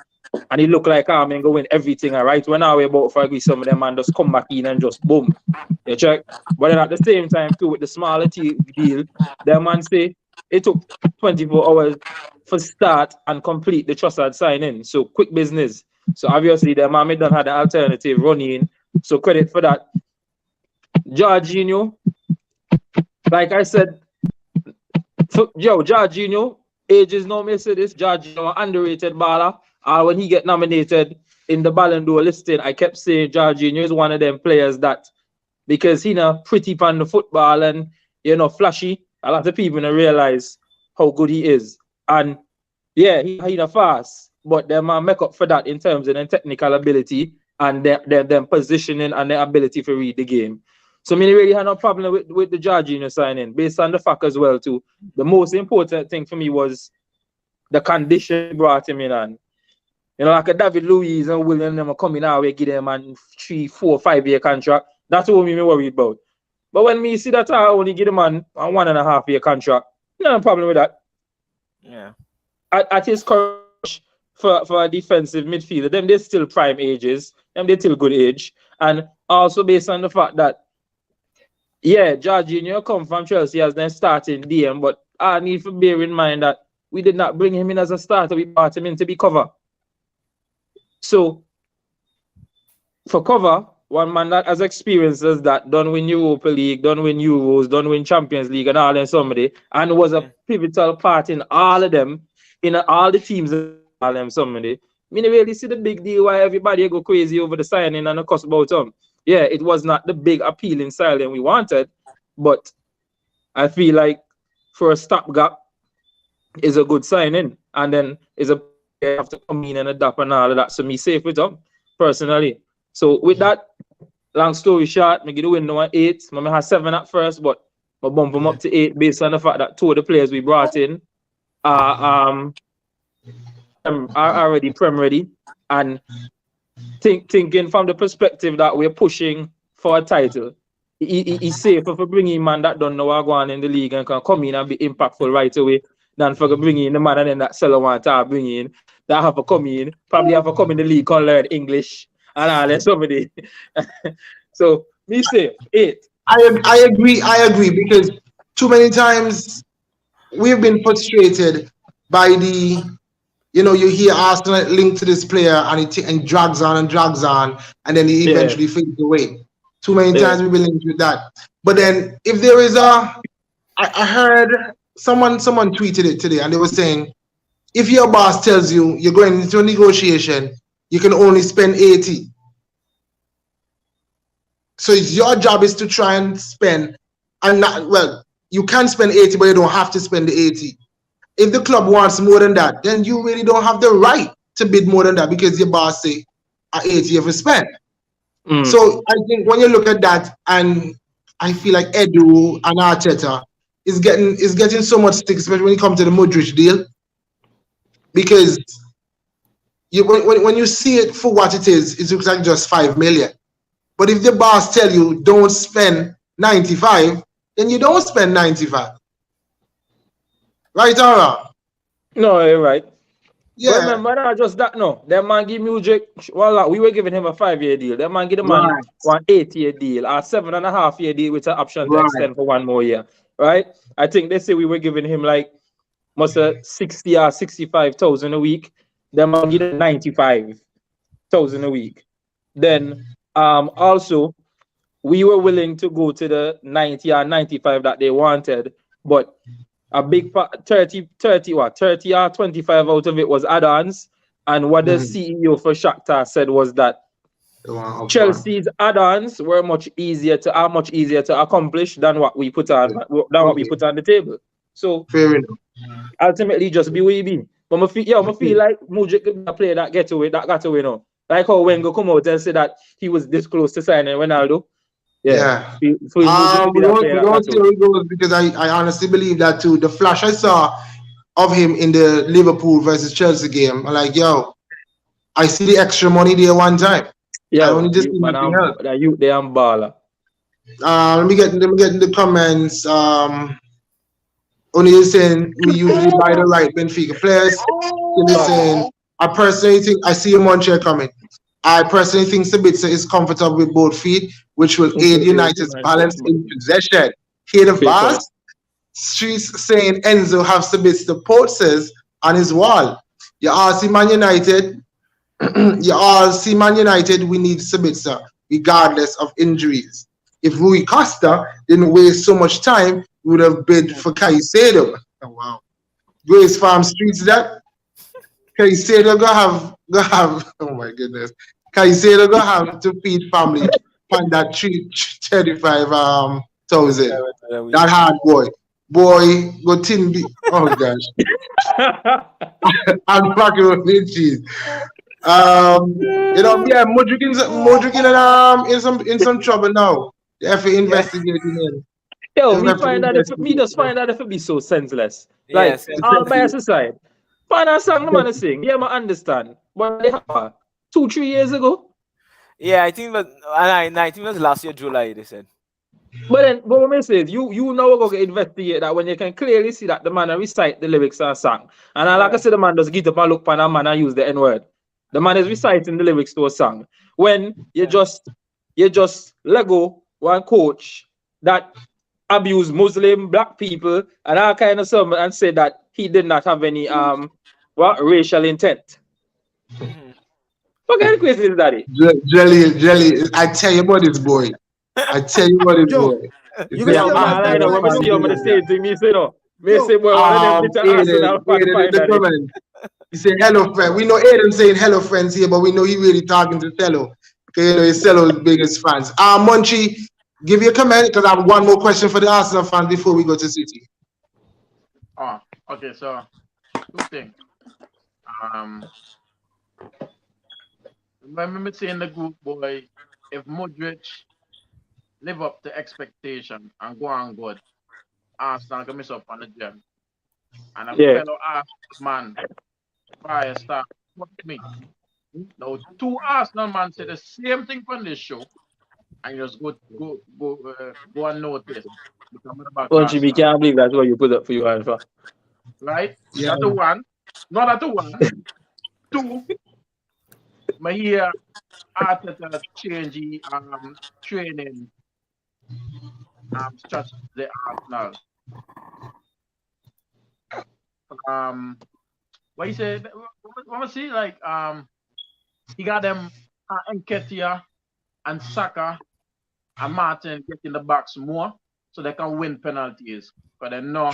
and it looked like I'm going to win everything. All right, when I were about to agree, some of them and just come back in and just boom, you check. But then at the same time too, with the smaller deal, the man say it took 24 hours for start and complete the Trossard signing. So quick business. So obviously the man done had an alternative running. So credit for that. Jorginho, like I said, Jorginho, ages no me say this. Jorginho, underrated baller. When he get nominated in the Ballon d'Or listing, I kept saying Jorginho is one of them players that, because he not pretty on the football and flashy, a lot of people don't realize how good he is. And yeah, he not fast, but them make up for that in terms of their technical ability and their positioning and their ability to read the game. So I really had no problem with the Jorginho signing, based on the fact as well too. The most important thing for me was the condition brought him in on. Like a David Luiz and William them are coming out, we give them a 3, 4, 5 year contract. That's what we worried about. But when me see that I only give the man a 1.5 year contract, no problem with that. Yeah. At his current for a defensive midfielder, them they still prime ages, them they still good age, and also based on the fact that Jorginho come from Chelsea as their starting DM, but I need to bear in mind that we did not bring him in as a starter, we brought him in to be cover. So for cover, one man that has experiences that done win Europa League, done win Euros, done win Champions League and all them somebody, and was a pivotal part in all of them, in all the teams and all them somebody. Me don't really see the big deal why everybody go crazy over the signing and the cost about him. Yeah, it was not the big appealing signing we wanted, but I feel like for a stopgap is a good signing, and then is a have to come in and adapt and all of that. So me safe with him personally. So with that, long story short, I get the win now at 8. I had 7 at first, but I bump them up to 8 based on the fact that 2 of the players we brought in are already prem ready, and thinking from the perspective that we're pushing for a title. It's safer for bringing in man that don't know what going on in the league and can come in and be impactful right away than for bringing in the man and then that seller want to bring in that have to come in, probably have to come in the league and learn English and all that somebody. So me say 8. I agree because too many times we've been frustrated by the, you hear Arsenal linked to this player and it drags on and then he eventually fades away. Too many times we've been linked with that. But then if there is I heard someone tweeted it today and they were saying, if your boss tells you you're going into a negotiation, you can only spend 80. So your job is to try and spend, and you can spend 80, but you don't have to spend the 80. If the club wants more than that, then you really don't have the right to bid more than that because your boss say at 80 you have to spend. So I think when you look at that, and I feel like Edu and Arteta is getting so much stick, especially when it comes to the Modric deal, because when you see it for what it is, it looks like just 5 million. But if the boss tell you don't spend 95, then you don't spend 95. Right or wrong? No, you're right. Yeah. But remember, not just that, no. That man give Music, well, we were giving him a 5-year deal. That man give the man one 8-year deal, or 7.5-year deal with an option to extend for 1 more year. Right? I think they say we were giving him like must have 60 or 65,000 a week. That man give him 95,000 a week. Then also we were willing to go to the 90 or 95 that they wanted, but a big part, 30 or 25 out of it was add-ons. And what the CEO for Shakhtar said was that Chelsea's add-ons were much easier to accomplish than what we put on what we put on the table. So ultimately just be we be. But I feel like Mudryk could be a player that got away now. Like how Wenger come out and say that he was this close to signing Ronaldo. Yeah. So we don't see how it goes because I honestly believe that too. The flash I saw of him in the Liverpool versus Chelsea game, I'm like, yo, I see the extra money there one time. Yeah, I only just see nothing else. They are baller. Let me get in the comments. Only is saying we usually buy the right Benfica players. Saying, I personally think I see a Montreal coming. I personally think Sabitzer is comfortable with both feet, which will aid United's balance in possession. Here the vast streets saying Enzo have Sabitzer posters on his wall. You all see Man United. We need Sabitzer, regardless of injuries. If Rui Costa didn't waste so much time, we would have bid for Caicedo. Oh wow. Grace Farm Streets that. Caicedo go have oh my goodness. Caicedo go have to feed family on that 35,000. That hard boy. Boy go tin be oh gosh. I'm fucking with cheese. Modric in some trouble now. The FA investigating him. Yo, me just find that if it be so senseless. Like all bias aside. Find a song the man is sing. Yeah, I understand. But they have 2-3 years ago. Yeah, I think it was last year July they said. But what I say is, you now go investigate that when you can clearly see that the man recite the lyrics and song. And like I said, the man does get up and look for a man and use the N-word. The man is reciting the lyrics to a song. When you just let go one coach that abuse Muslim, black people, and all kind of stuff and say that he did not have any racial intent. What kind of question is that? Jelly, I tell you about this boy. I tell you about this Joe, boy. you Say, can see I'm how I know, much when I see him, I say to me, say no. Me say, boy, one of them little Arsenal fan Aiden in find the that. comment. He said, hello, friend. We know Aiden saying hello, friends here, but we know he really talking to Cello. Because, you know, he's Cello's biggest fans. Munchie, give you a comment because I have one more question for the Arsenal fans before we go to City. Oh, okay, so two things. Remember saying the group, boy, if Modric live up to expectation and go on good, Arsenal can miss up on the gym. And a fellow Arsenal man, fire star, fuck me. Now, two Arsenal man say the same thing from this show, and you just go and notice. Don't you can't believe that's what you put up for you, Alpha. Right? Yeah. That's the one. Not at the one. Two, I hear Arteta change training strategy the Arsenal. What you say? What I see? Like he got them Nketiah and Saka and Martin get in the box more so they can win penalties. But they know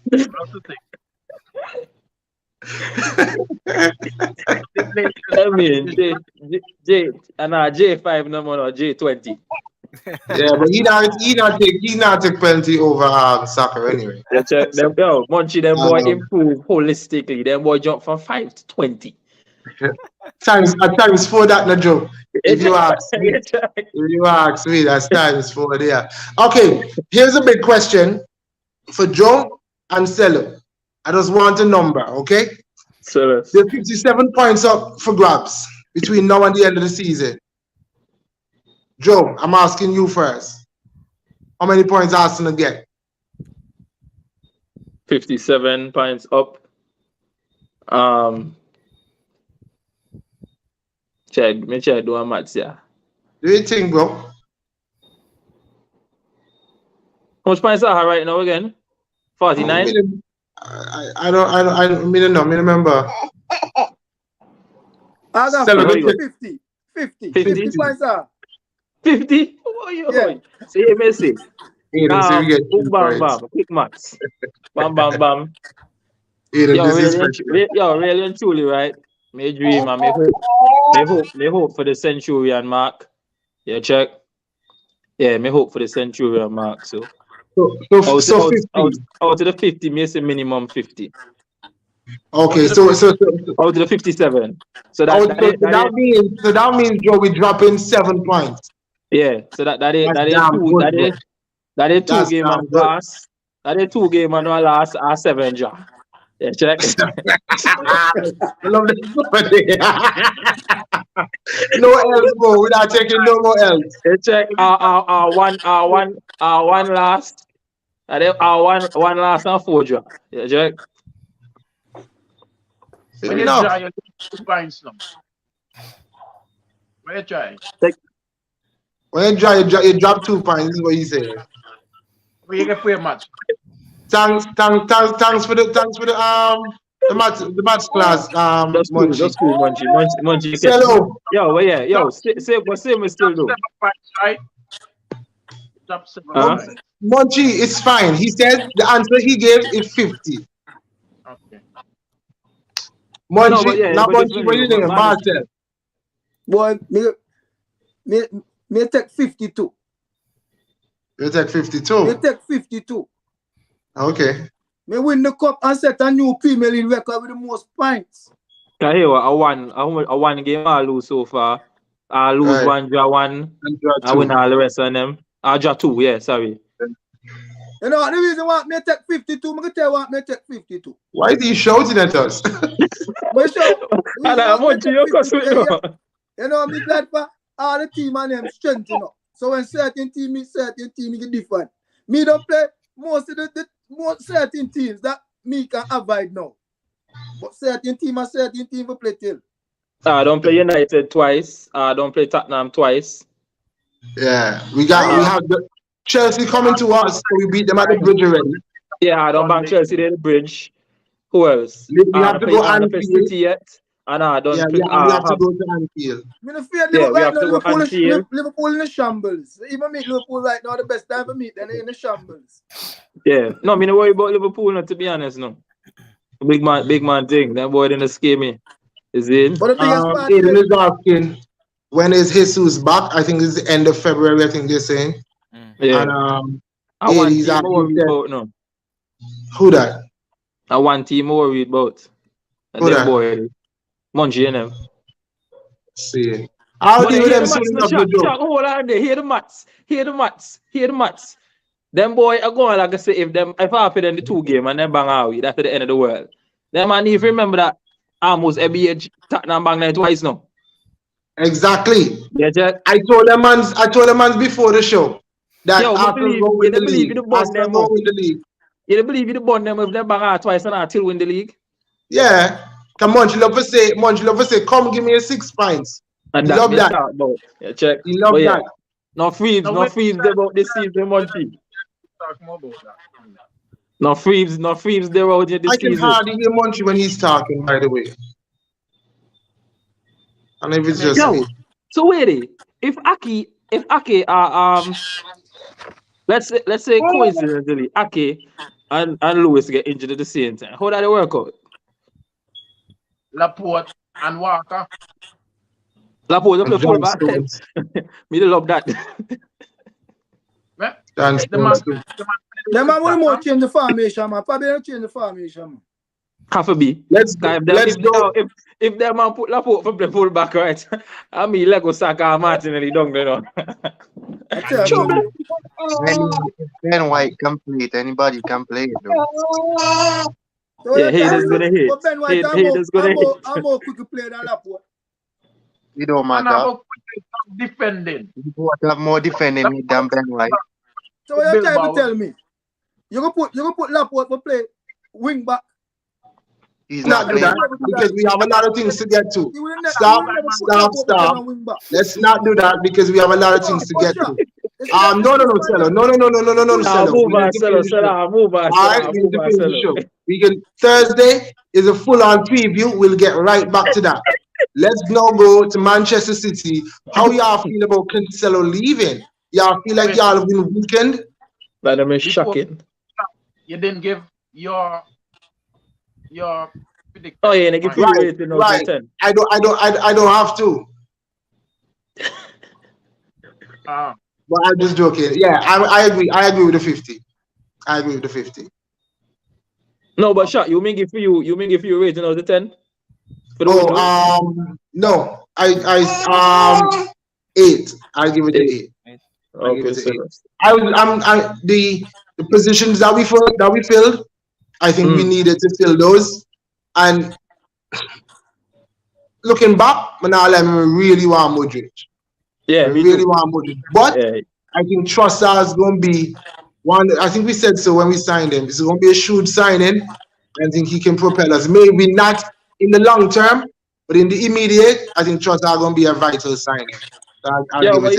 that's the thing. I mean, J5 no more or J20. Yeah, but he not take penalty over Saka anyway. Them Munchie, them boy improve holistically. Them boy jump from 5 to 20. times 4 that no joke. If you ask me, that's times 4 there. Okay, here's a big question for Joe and Cello. I just want a number, okay? So There's 57 points up for grabs between now and the end of the season. Joe, I'm asking you first. How many points Arsenal get? 57 points up. Make sure I do a maths, yeah. Do you think, bro? How much points are right now again? 49? I don't remember. I got Cello, 50 points are. 50? Oh, Yeah. See, Messi. Aiden, we get Boom, bam, points. bam. Quick maths. Bam, bam, bam. Aiden, this is fresh. Really and truly, right? May dream and may hope for the Centurion mark. Yeah, check. Yeah, may hope for the Centurion mark. So out of the 50, may say minimum 50. Okay, so out of the 57. So that means Joe, we drop in 7 points. Yeah, so that is two game and last. That is 2 game and last are 7 draw. Yeah, check. I love this. No else, bro. We're not taking no more else. Yeah, check. One last. And then one last and 4 draw. Yeah, check. When you try, you 2 points now. When you try. When you drop 2 points. This is what he said. When you get play a match. Thanks for the match class. Munchie. That's cool, Munchie. Hello. Say what we still do. Right? Munchie, it's fine. He said the answer he gave is 50. Okay. Munchie, Munchie, what do you think, Marcel? Boy, me take 52. You take 52? Me take 52. Okay. Me win the cup and set a new Premier League record with the most points. I hear I won game I lose so far. I lose Right. 1, draw 1. I win all the rest of them. I draw 2, yeah, sorry. You know the reason why me take 52, I'm gonna tell you why me take 52. Why is he shouting at us? You know, me glad for all the team and them strength, you know. So when certain team get different. Me don't play most of the most certain teams that me can avoid now. But certain team will play till. I don't play United twice. I don't play Tottenham twice. Yeah, we have the Chelsea coming to us, so we beat them at the bridge already. Yeah, I don't bank Chelsea in the bridge. Who else? We have to go I don't play Anfield. City yet. And I don't Yeah, play. we have to go to Anfield. Me no fear Yeah, Liverpool we right have now. to go Anfield. Liverpool in the shambles. Even meet Liverpool right now, the best time for meet them in the shambles. Yeah. No, me no worry about Liverpool, not to be honest, no. Big man thing. That boy didn't scare me. Is it? But the biggest part Aiden is is asking when is Jesus back? I think it's the end of February, I think they're saying. Yeah. And I want Aiden's team asking worried said, about no. who that? I want team worried about. And Who them that? boy. Munchie and them. See. I'll But deal they with hear them the soon mats in the enough, the chat. joke. Chat, hold on there. Hear the mats. Them boy are going like I say, if I play them the 2 game and then bang out, that's the end of the world. Them man, if you remember that almost every age Tottenham bang there twice now. Exactly. Yeah, Jack. I told them man before the show that Yo, but Arsenal won't you win the believe league. in the bond Arsenal them won't out. win the league. You believe in the bond them if them bang out twice and until win the league. Yeah. Come on, you love to say, come give me a 6 pints. And You that love they that. talk about. Yeah, check. You love But yeah. that. No freebs about this season, Munchie. Talk more about that. No freebs they're out here this I can season. hardly hear Munchie when he's talking, by the way. And if it's just Yo, me. so wait, if Aki let's say coincidentally Aki and Lewis get injured at the same time, how did it work out? Laporte and Walker. Laporte play And John fullback. Stones. Me love that. Well, John the man, Stones too. them man will more change the formation, man. Probably don't change the formation, man. Have to be. Let's go. If them man put Laporte for play fullback, right? I mean Lego Saka Martinelli down there. I tell you. Ben White can play it, anybody can play it though. So Yeah, haters gonna hate. But Ben White, Haters gonna hate. I'm more quick to play than Laporte. It don't and matter. about defending. You both have more defending mid than Ben White. So what you trying to tell me? You go put Laporte for play wing back. He's not not do playing. that because we have a lot of things to get to. You will never Stop. put Laporte on wing back. Let's not do that because we have a lot of things to get to. No, Cello. No, Cello. Move on, Cello. Move on, All right, we need to finish the show. We can Thursday is a full-on preview. We'll get right back to that. Let's now go to Manchester City. How y'all feel about Cancelo leaving? Y'all feel like y'all have been weakened? But I'm shocking. You didn't give your prediction. Oh yeah, they give you rating out Right. of 10. I don't have to. But I'm just joking. Yeah, I agree. I agree with the 50. I agree with the 50. No, but shot, you mean give you rating out of 10? For the window? No. I 8. I'll give it an 8. Okay, so The positions that we filled, I think we needed to fill those. And looking back, I really want Modric. Yeah, I really want Modric. But I think Trossard is going to be one. I think we said so when we signed him. It's going to be a shrewd signing. I think he can propel us. Maybe not in the long term, but in the immediate, I think Trossard is going to be a vital signing. Yeah, but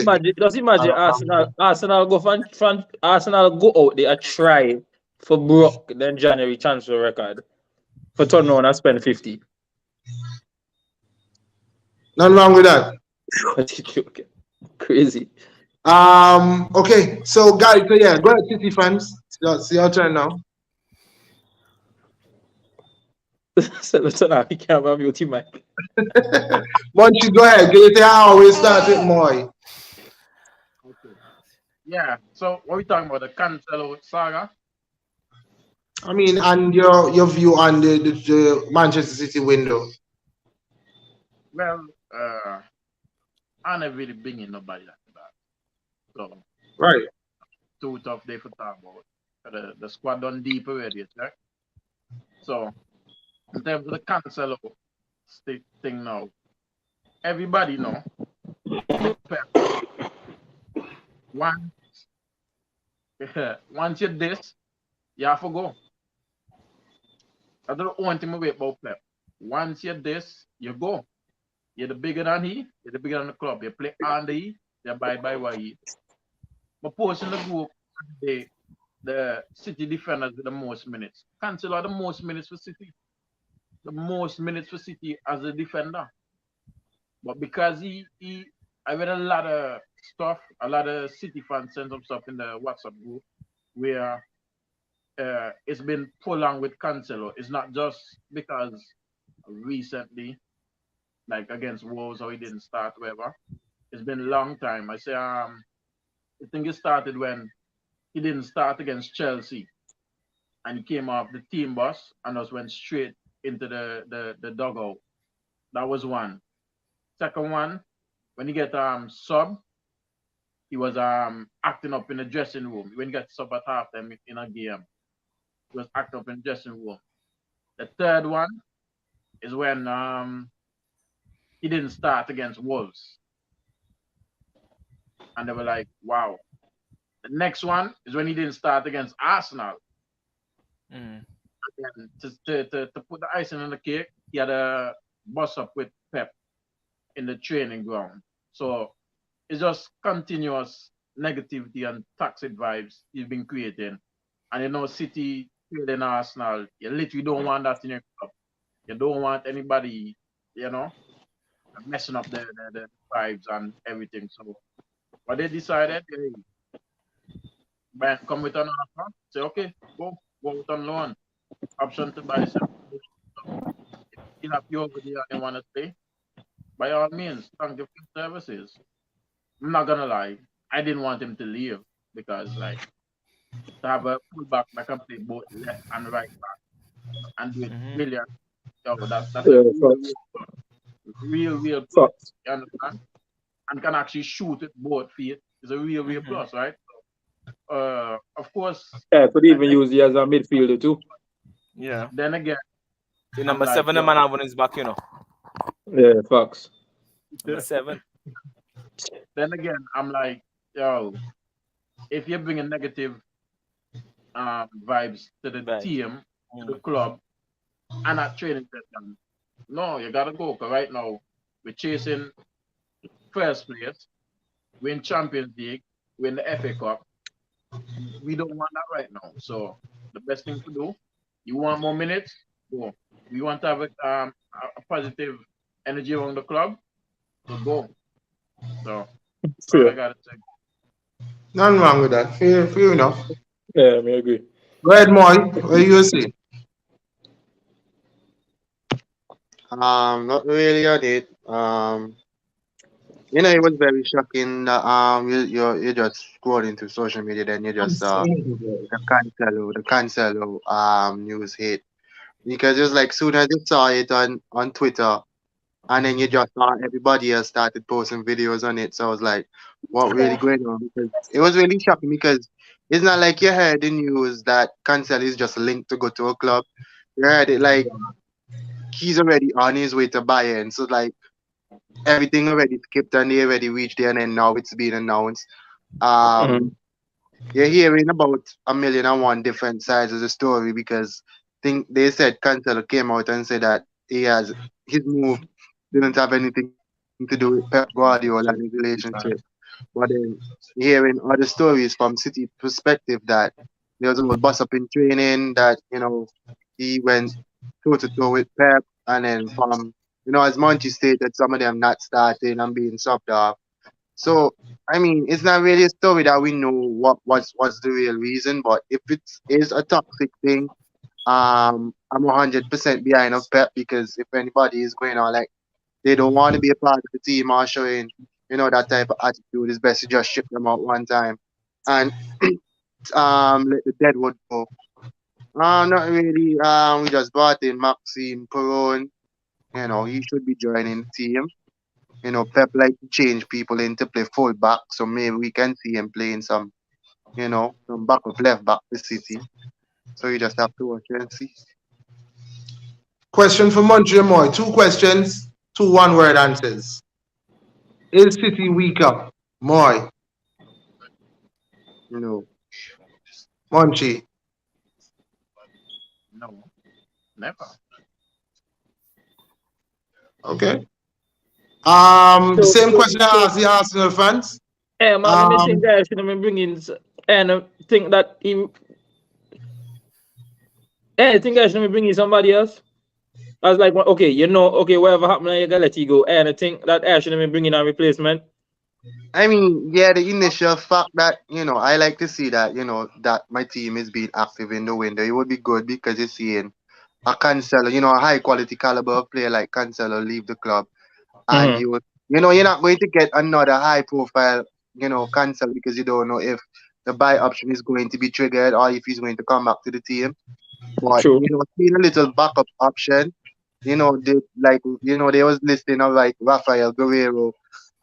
imagine Arsenal go out there and try for Brock then January transfer record for turn around and spend 50. Nothing wrong with that. Okay. Crazy. Okay, so guys, go ahead, City fans. See your turn now. So he can't have your team, Mike. Once you go ahead, get it there. I always start it more. Okay. Yeah. So what are we talking about? The Cancelo saga? I mean, and your view on the Manchester City window. Well, I never really bring in nobody like that. So Right. too tough day for talk about. The squad done deep already, right? So in terms of the Cancelo thing now, everybody know Once, once you this, you have to go. That's the only thing we wait about Pep. Once you're this, you go. You're the bigger than he, you're the bigger than the club. You play under he, you abide by what he. But post in the group, the City defenders with the most minutes. Cancel the most minutes for City. The most minutes for City as a defender. But because I read a lot of stuff, a lot of City fans sent some stuff in the WhatsApp group where it's been prolonged with Cancelo. It's not just because recently, like against Wolves, or he didn't start, whatever. It's been a long time. I say, I think it started when he didn't start against Chelsea, and he came off the team bus and just went straight into the dugout. That was one. Second one, when he get sub, he was acting up in the dressing room. When he got sub at halftime in a game, he was acting up in the dressing room. The third one is when he didn't start against Wolves, and they were like, "Wow." The next one is when he didn't start against Arsenal. Mm. And to put the icing on the cake, he had a bust up with Pep in the training ground. So it's just continuous negativity and toxic vibes he's been creating. And you know, City trading Arsenal, you literally don't want that in your club. You don't want anybody, you know, messing up the vibes and everything. So what they decided, come with an offer, say, okay, go out on loan. Option to buy some. You have you over there and want to stay, by all means, thank you for your services. I'm not gonna lie, I didn't want him to leave because like to have a fullback that can play both left and right back and do it Mhm. brilliant. Yo, that's a Yeah, real plus. facts. You understand? And can actually shoot it both feet is a real Mhm. plus, right? Of course, Yeah, could even use you as a midfielder too. Yeah. then again, The I'm number like, 7 the yo, man have on his back, you know. Yeah, facts. Number 7. then again, I'm like, yo, if you're bringing negative vibes to the Vibes. team, to the Mm. club, and at training session, no, you gotta go. Cause right now we're chasing first place, we're in Champions League, we're in the FA Cup. We don't want that right now. So the best thing to do, you want more minutes, go. We want to have a positive energy around the club, so go. So that's all Fair. I gotta say. Nothing wrong with that. Fair enough. Yeah, I agree. Go ahead, Moy. What you say? Not really on it. You know, it was very shocking that you just scrolling through social media, then you just saw the Cancelo news hit, because it was like soon as you saw it on Twitter, and then you just saw everybody else started posting videos on it. So I was like, what really going on? Because it was really shocking, because it's not like you heard the news that Cancelo is just linked to go to a club. You heard it like he's already on his way to Bayern. So like everything already skipped and they already reached there, and then now it's being announced. Mm-hmm. Um, you're hearing about a million and one different sides of the story, because think they said Cancelo came out and said that his move didn't have anything to do with Pep Guardiola and his relationship. But then hearing other stories from City perspective, that there was a whole bust up in training, that he went toe to toe with Pep, and then from as Monty stated, some of them not starting and being subbed off. So I mean, it's not really a story that we know what's the real reason. But if it is a toxic thing, I'm 100% behind of Pep, because if anybody is going on like they don't want to be a part of the team or showing that type of attitude, it's best to just ship them out one time and let the deadwood go. Not really. We just brought in Maxime Peron. He should be joining the team. Pep like to change people into play full back, so maybe we can see him playing some back of left back this City. So you just have to watch and see. Question for Montreal Moy. Two questions, two one-word answers. Is City weak up? Moy. No. Monchi. No, never. Okay. The So, same so, question I so, asked the Arsenal fans. man, I think Um, guys should have bring in, and I think that he, I think guys should have bring in somebody else. I was like, well, okay, okay, whatever happened, you gotta let you go. And I think that I should have been bringing a replacement. I mean, yeah, the initial fact that, I like to see that, that my team is being active in the window. It would be good because you're seeing a Cancelo, a high quality caliber of player like Cancelo leave the club. And Mm-hmm. you're not going to get another high profile, Cancelo because you don't know if the buy option is going to be triggered or if he's going to come back to the team. But, True. seeing a little backup option, they was listing of like Rafael Guerrero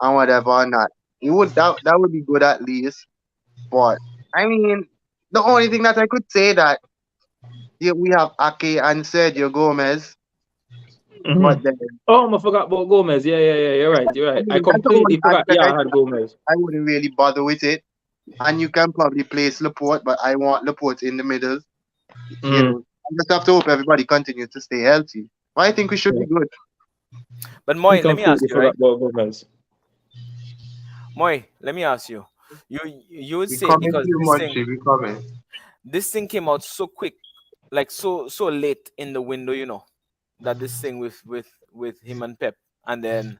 and whatever on that. That would be good at least. But I mean, the only thing that I could say that we have Ake and Sergio Gomez, but Mm-hmm. then Oh, I forgot about Gomez. Yeah. You're right. You're I right. I mean that's the completely only forgot. aspect Yeah, I had Gomez. I wouldn't really bother with it. And you can probably place Laporte, but I want Laporte in the middle. Mm-hmm. I just have to hope everybody continues to stay healthy. But I think we should Yeah. be good. But I Moy, let me ask completely you, right? forgot about Gomez. Moy, let me ask you. You would we say coming to because you, Monchi. We coming. this thing came out so quick, like so late in the window, that this thing with him and Pep, and then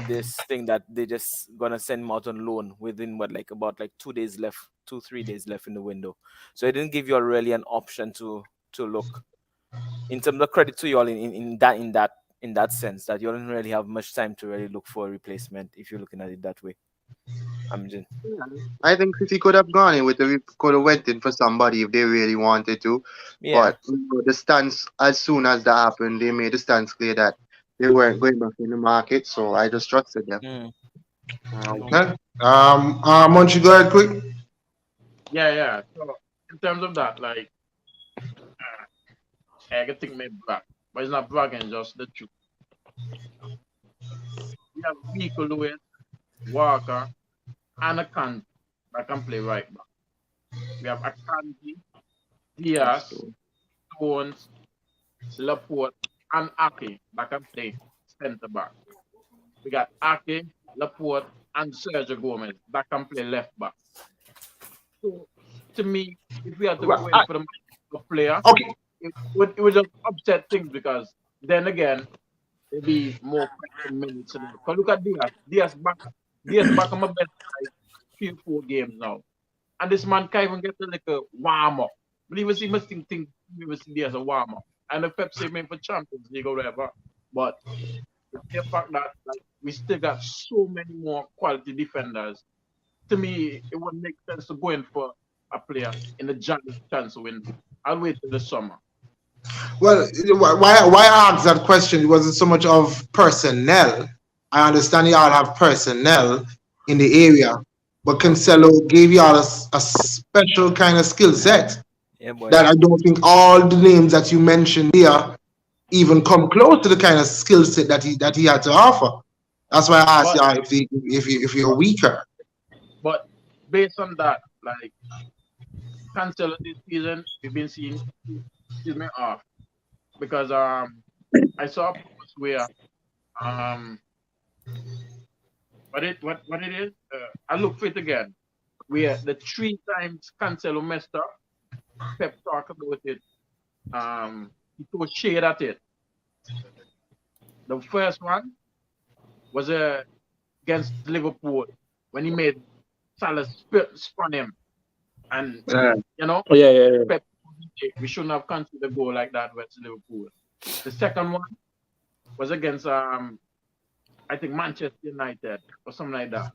this thing that they just gonna send him out on loan within what, like about like 2 days left, 2 3 days left in the window. So it didn't give you really an option to look. In terms of credit to you all in that sense, that you don't really have much time to really look for a replacement if you're looking at it that way. I'm just I think City could have gone in with could have went in for somebody if they really wanted to. yeah. But the stance, as soon as that happened, they made the stance clear that they weren't going back in the market. So I just trusted them. Mm, Okay. Monchi, go ahead quick. Yeah. So in terms of that, like, I can think maybe brag, but it's not bragging, just the truth. We have Rico Lewis, Walker, and Akanji that can play right back. We have Akanji, Diaz, Stones, Laporte, and Ake that can play centre back. We got Ake, Laporte, and Sergio Gomez that can play left back. So to me, if we had to go in for the player, Okay. it would just upset things because then again, there'd be more question minutes. Because look at Diaz. Diaz back on my best like 3 or 4 games now. And this man can't even get like a warm up. But even see must think we will see Diaz a warm up. And the Pepsi made for Champions League or whatever. But the fact that like, we still got so many more quality defenders, to me, it wouldn't make sense to go in for a player in the January transfer window. I'll wait till the summer. Well, why I asked that question? It wasn't so much of personnel. I understand y'all have personnel in the area, but Cancelo gave y'all a special kind of skill set yeah, boy. that I don't think all the names that you mentioned here even come close to the kind of skill set that he had to offer. That's why I asked But y'all if you're weaker. but based on that, like Cancelo this season, we've been seeing excuse me off because I saw a post where um what it is I look for it again where the 3 times Cancelo messed up, Pep talked about it. He threw shade at it. The first one was against Liverpool when he made Salah spun him, and you know Oh, yeah. Pep, we shouldn't have conceded a goal like that against Liverpool. The second one was against I think Manchester United or something like that.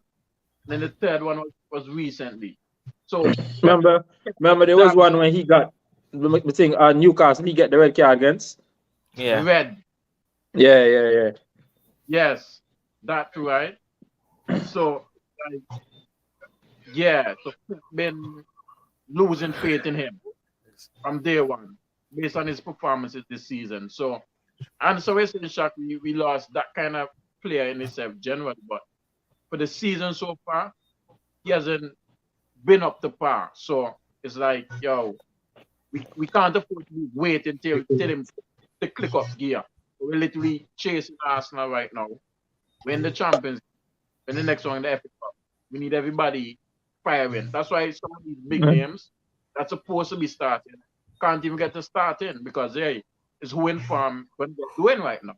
Then the third one was recently. So Pep Remember, there was one when he got the thing. Newcastle, he get the red card against. Yeah. red. Yeah. Yes, that's right. So like, yeah, so Pep been losing faith in him from day one based on his performances this season. So and so it's in shock we lost that kind of player in itself generally, but for the season so far, he hasn't been up to par. So it's like, yo, we can't afford to wait until him to click up gear. We're literally chasing Arsenal right now. We're in the Champions. We're in the next one in the FA Cup. We need everybody firing. That's why some of these big names that's supposed to be starting can't even get to start in because hey, it's who in form when they're doing right now.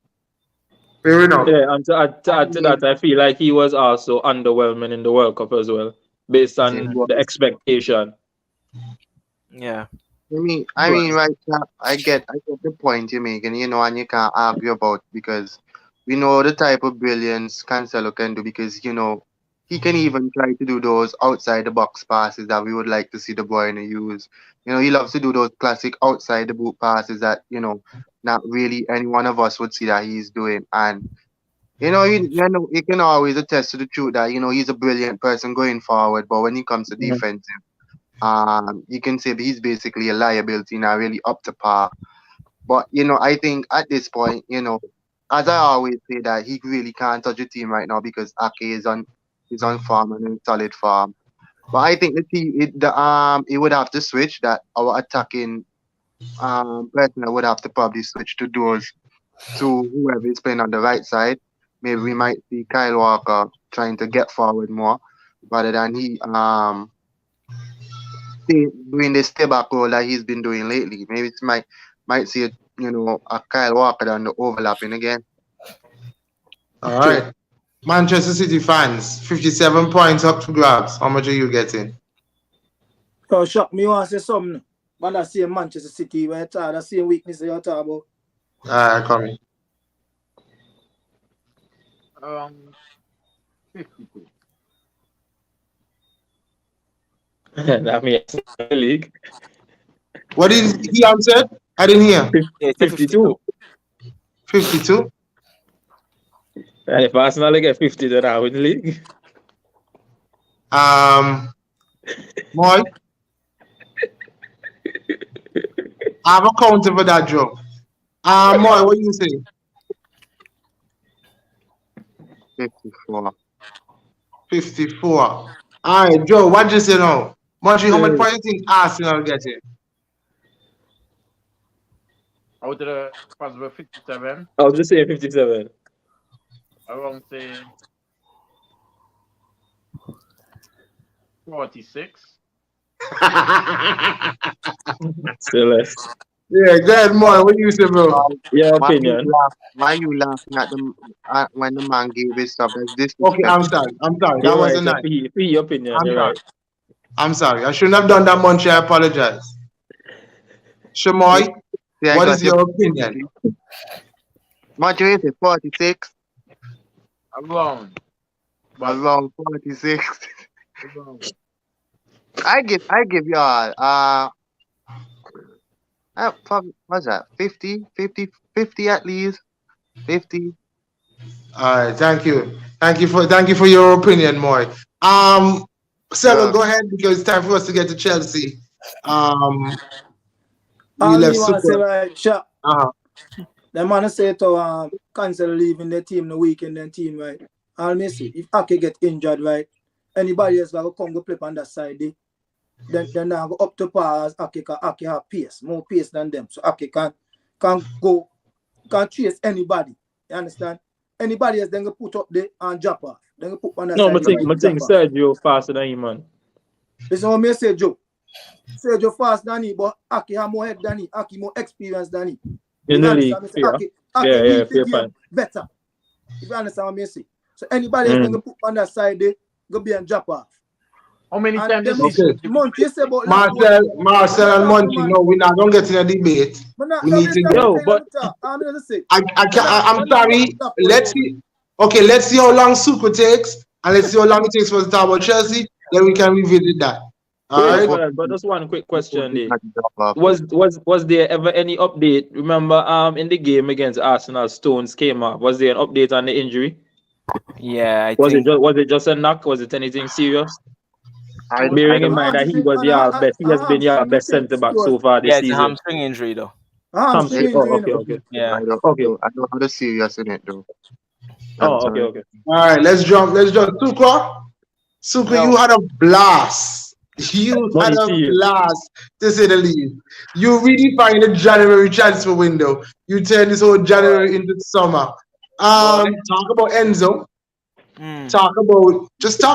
Fair enough. Yeah, and to add to that, I feel like he was also underwhelming in the World Cup as well, based on the expectation. Yeah. I mean, right now, I get the point you're making, and you can't argue about because we know the type of brilliance Cancelo can do because, he can even try to do those outside the box passes that we would like to see the boy use. He loves to do those classic outside the boot passes that, not really any one of us would see that he's doing. And, you can always attest to the truth that, he's a brilliant person going forward, but when it comes to defense, you can say he's basically a liability, not really up to par. But I think at this point, as I always say, that he really can't touch the team right now because Ake is on form and in solid form. But I think the team, it would have to switch that our attacking personnel would have to probably switch to those to whoever is playing on the right side. Maybe we might see Kyle Walker trying to get forward more rather than he doing the step back role that he's been doing lately. Maybe it might see a Kyle Walker on the overlapping again. All right. Manchester City fans, 57 points up to grabs. How much are you getting? Oh, shock me, want to say something. But I see Manchester City where it's the same weakness you're talking about. Coming. 52. That means the league. What did he answer? I didn't hear. Yeah, it's 52. 52? And if Arsenal get 50, then I win the league. Moy? I have a counter for that, Joe. Moy, what do you say? 54. 54. All right, Joe, what do you say now? Montreal, how much points do you think Arsenal getting? Out of the possible 57, I was just saying 57. around say 46. Still less. Yeah, go ahead, Moy. What do you say, bro? Your opinion. Why you laughing at them when the man gave his stuff? This Okay, I'm sorry. That You're wasn't right. nice. Your opinion. I'm You're sorry. right. I'm sorry. I shouldn't have done that, Monchi. I apologize. Shamoy, Yeah, what is your opinion? Montreal is 46. Around. Around 46. Around. I give y'all what's that? 50 at least. 50. All right, thank you. Thank you for your opinion, Moy. Selo, go ahead because it's time for us to get to Chelsea. All We left me want to say Super. right, shot. The man say to cancel leaving the team the weekend and team, right? All me say, if Ake get injured, right, anybody else that will come go play on that side, then now go up to par as Ake have pace, more pace than them. So Ake can chase anybody. You understand? Anybody else then go put up there and drop off. Then go put on that No, side. I think Sergio faster than him, man. Listen what me say, Joe. Sergio faster than he, but Ake have more head than he. Ake more experience than he. In the league, Ake yeah, fair game point. better. If you understand what me say. So anybody else then go put on that side there, go be and drop off. How many times this Okay. Monty say about Marcel and Monty, no, we're not gonna get in a debate. We need to Yo, but I'm sorry. Let's see how long Suku takes, and let's see how long it takes for us to talk about Chelsea. Then we can revisit that. All right. But just one quick question, Lee. Was there ever any update? Remember, in the game against Arsenal, Stones came up. Was there an update on the injury? Yeah, I Was think. was it just a knock? Was it anything serious? Bearing in mind that he was your best, he has been your best centre back so far this Yeah, it's a season. hamstring injury though. Hamstring injury. Okay. Yeah. I don't know how serious in it though. Okay. All right, let's jump. Suko, Yo. you had a blast You had Money a team. blast, to say the least. You redefine the January transfer window. You turn this whole Boy, January into summer. boy. Talk about Enzo. Mm. Talk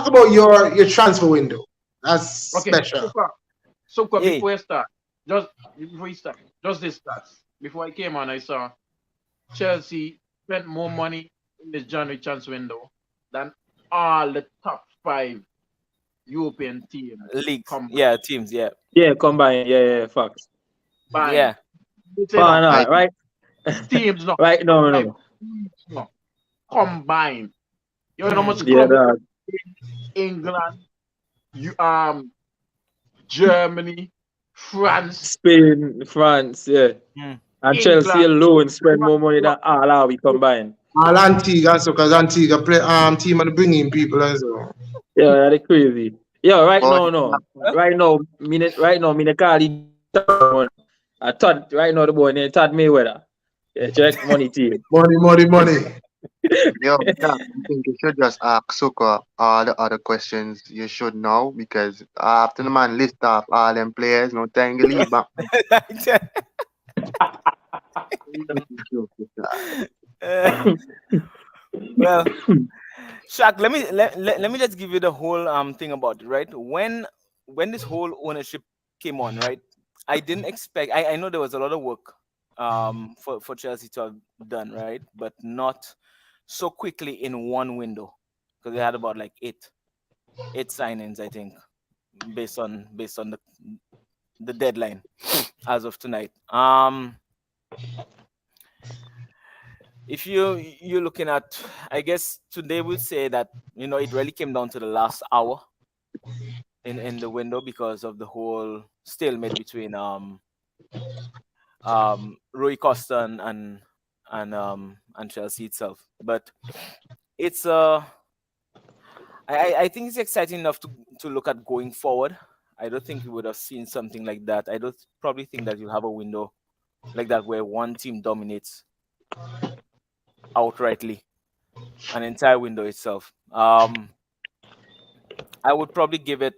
about your transfer window. That's Okay, special. so far, Hey, before I start, just before you start, just this stats. Before I came on, I saw Chelsea spent more money in this January chance window than all the top five European teams leagues. combined. Yeah, teams. Yeah, Yeah, combine. Yeah, facts. yeah. You say Far now, I not, right? teams now, Right, no, five no. teams now combined. You know how much Mm. Yeah, club dog. in England, you Germany, France, Spain, France, yeah. Mm. And Chelsea England, alone spend one more money club. than all our we combined. All Antigua, so because Antigua play team and bringing people and so. Yeah, that's crazy. Yeah, right but now, no. Right now, me the call it one. I thought right now the boy named Todd Mayweather. Yeah, check money team. Money, money, money. yo, yeah, I think you should just ask Suka all the other questions you should know because after the man list off all them players, no time to leave back. Well, Shaq, let me just give you the whole thing about it, right? When this whole ownership came on, right? I didn't expect. I know there was a lot of work for Chelsea to have done, right? But not so quickly in one window because they had about like eight signings, I think, based on the deadline as of tonight. If you're looking at, I guess today we'll say that it really came down to the last hour in the window because of the whole stalemate between Rui Costa and Chelsea itself. But it's I think it's exciting enough to look at going forward. I don't think we would have seen something like that. I don't probably think that you have a window like that where one team dominates outrightly an entire window itself. I would probably give it.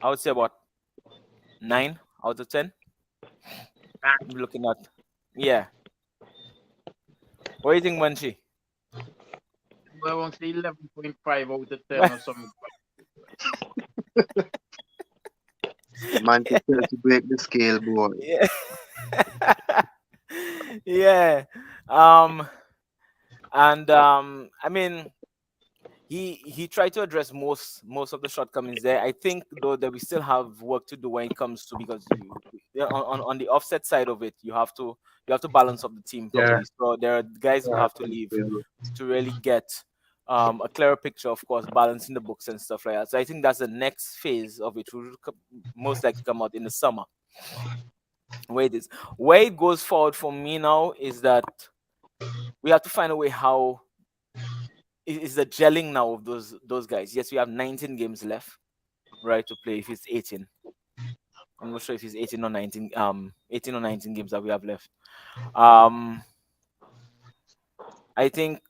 I would say about 9 out of 10. Looking at, yeah. What do you think, Manchi? I want to say 11.5 out of 10 or something. Man, to Chelsea break the scale, boy. Yeah. Yeah. Um. And I mean, he tried to address most of the shortcomings there. I think though that we still have work to do when it comes to, because on the offset side of it, you have to balance up the team Yeah. properly. So there are guys who have to leave to really get a clearer picture, of course, balancing the books and stuff like that. So I think that's the next phase of it, which will most likely come out in the summer. Where it goes forward for me now is that we have to find a way how is the gelling now of those guys. Yes, we have 19 games left, right, to play. If it's 18, I'm not sure if it's 18 or 19. 18 or 19 games that we have left. Um, I think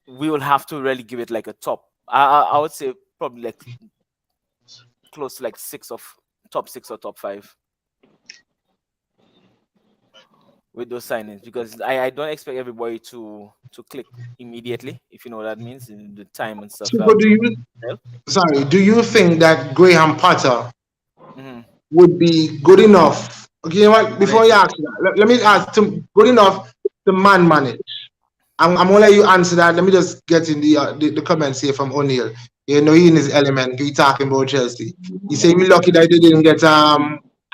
we will have to really give it like a top. I would say probably like close to like top six or top five with those signings, because I don't expect everybody to click immediately, if you know what that means, in the time and stuff. Super, do you think that Graham Potter Mm-hmm. would be good enough? Okay, you know what? Before you ask that, let me ask good enough to manage. I'm gonna let you answer that. Let me just get in the comments here from O'Neill. You know, he in his element. He talking about Chelsea. He say we lucky that they didn't get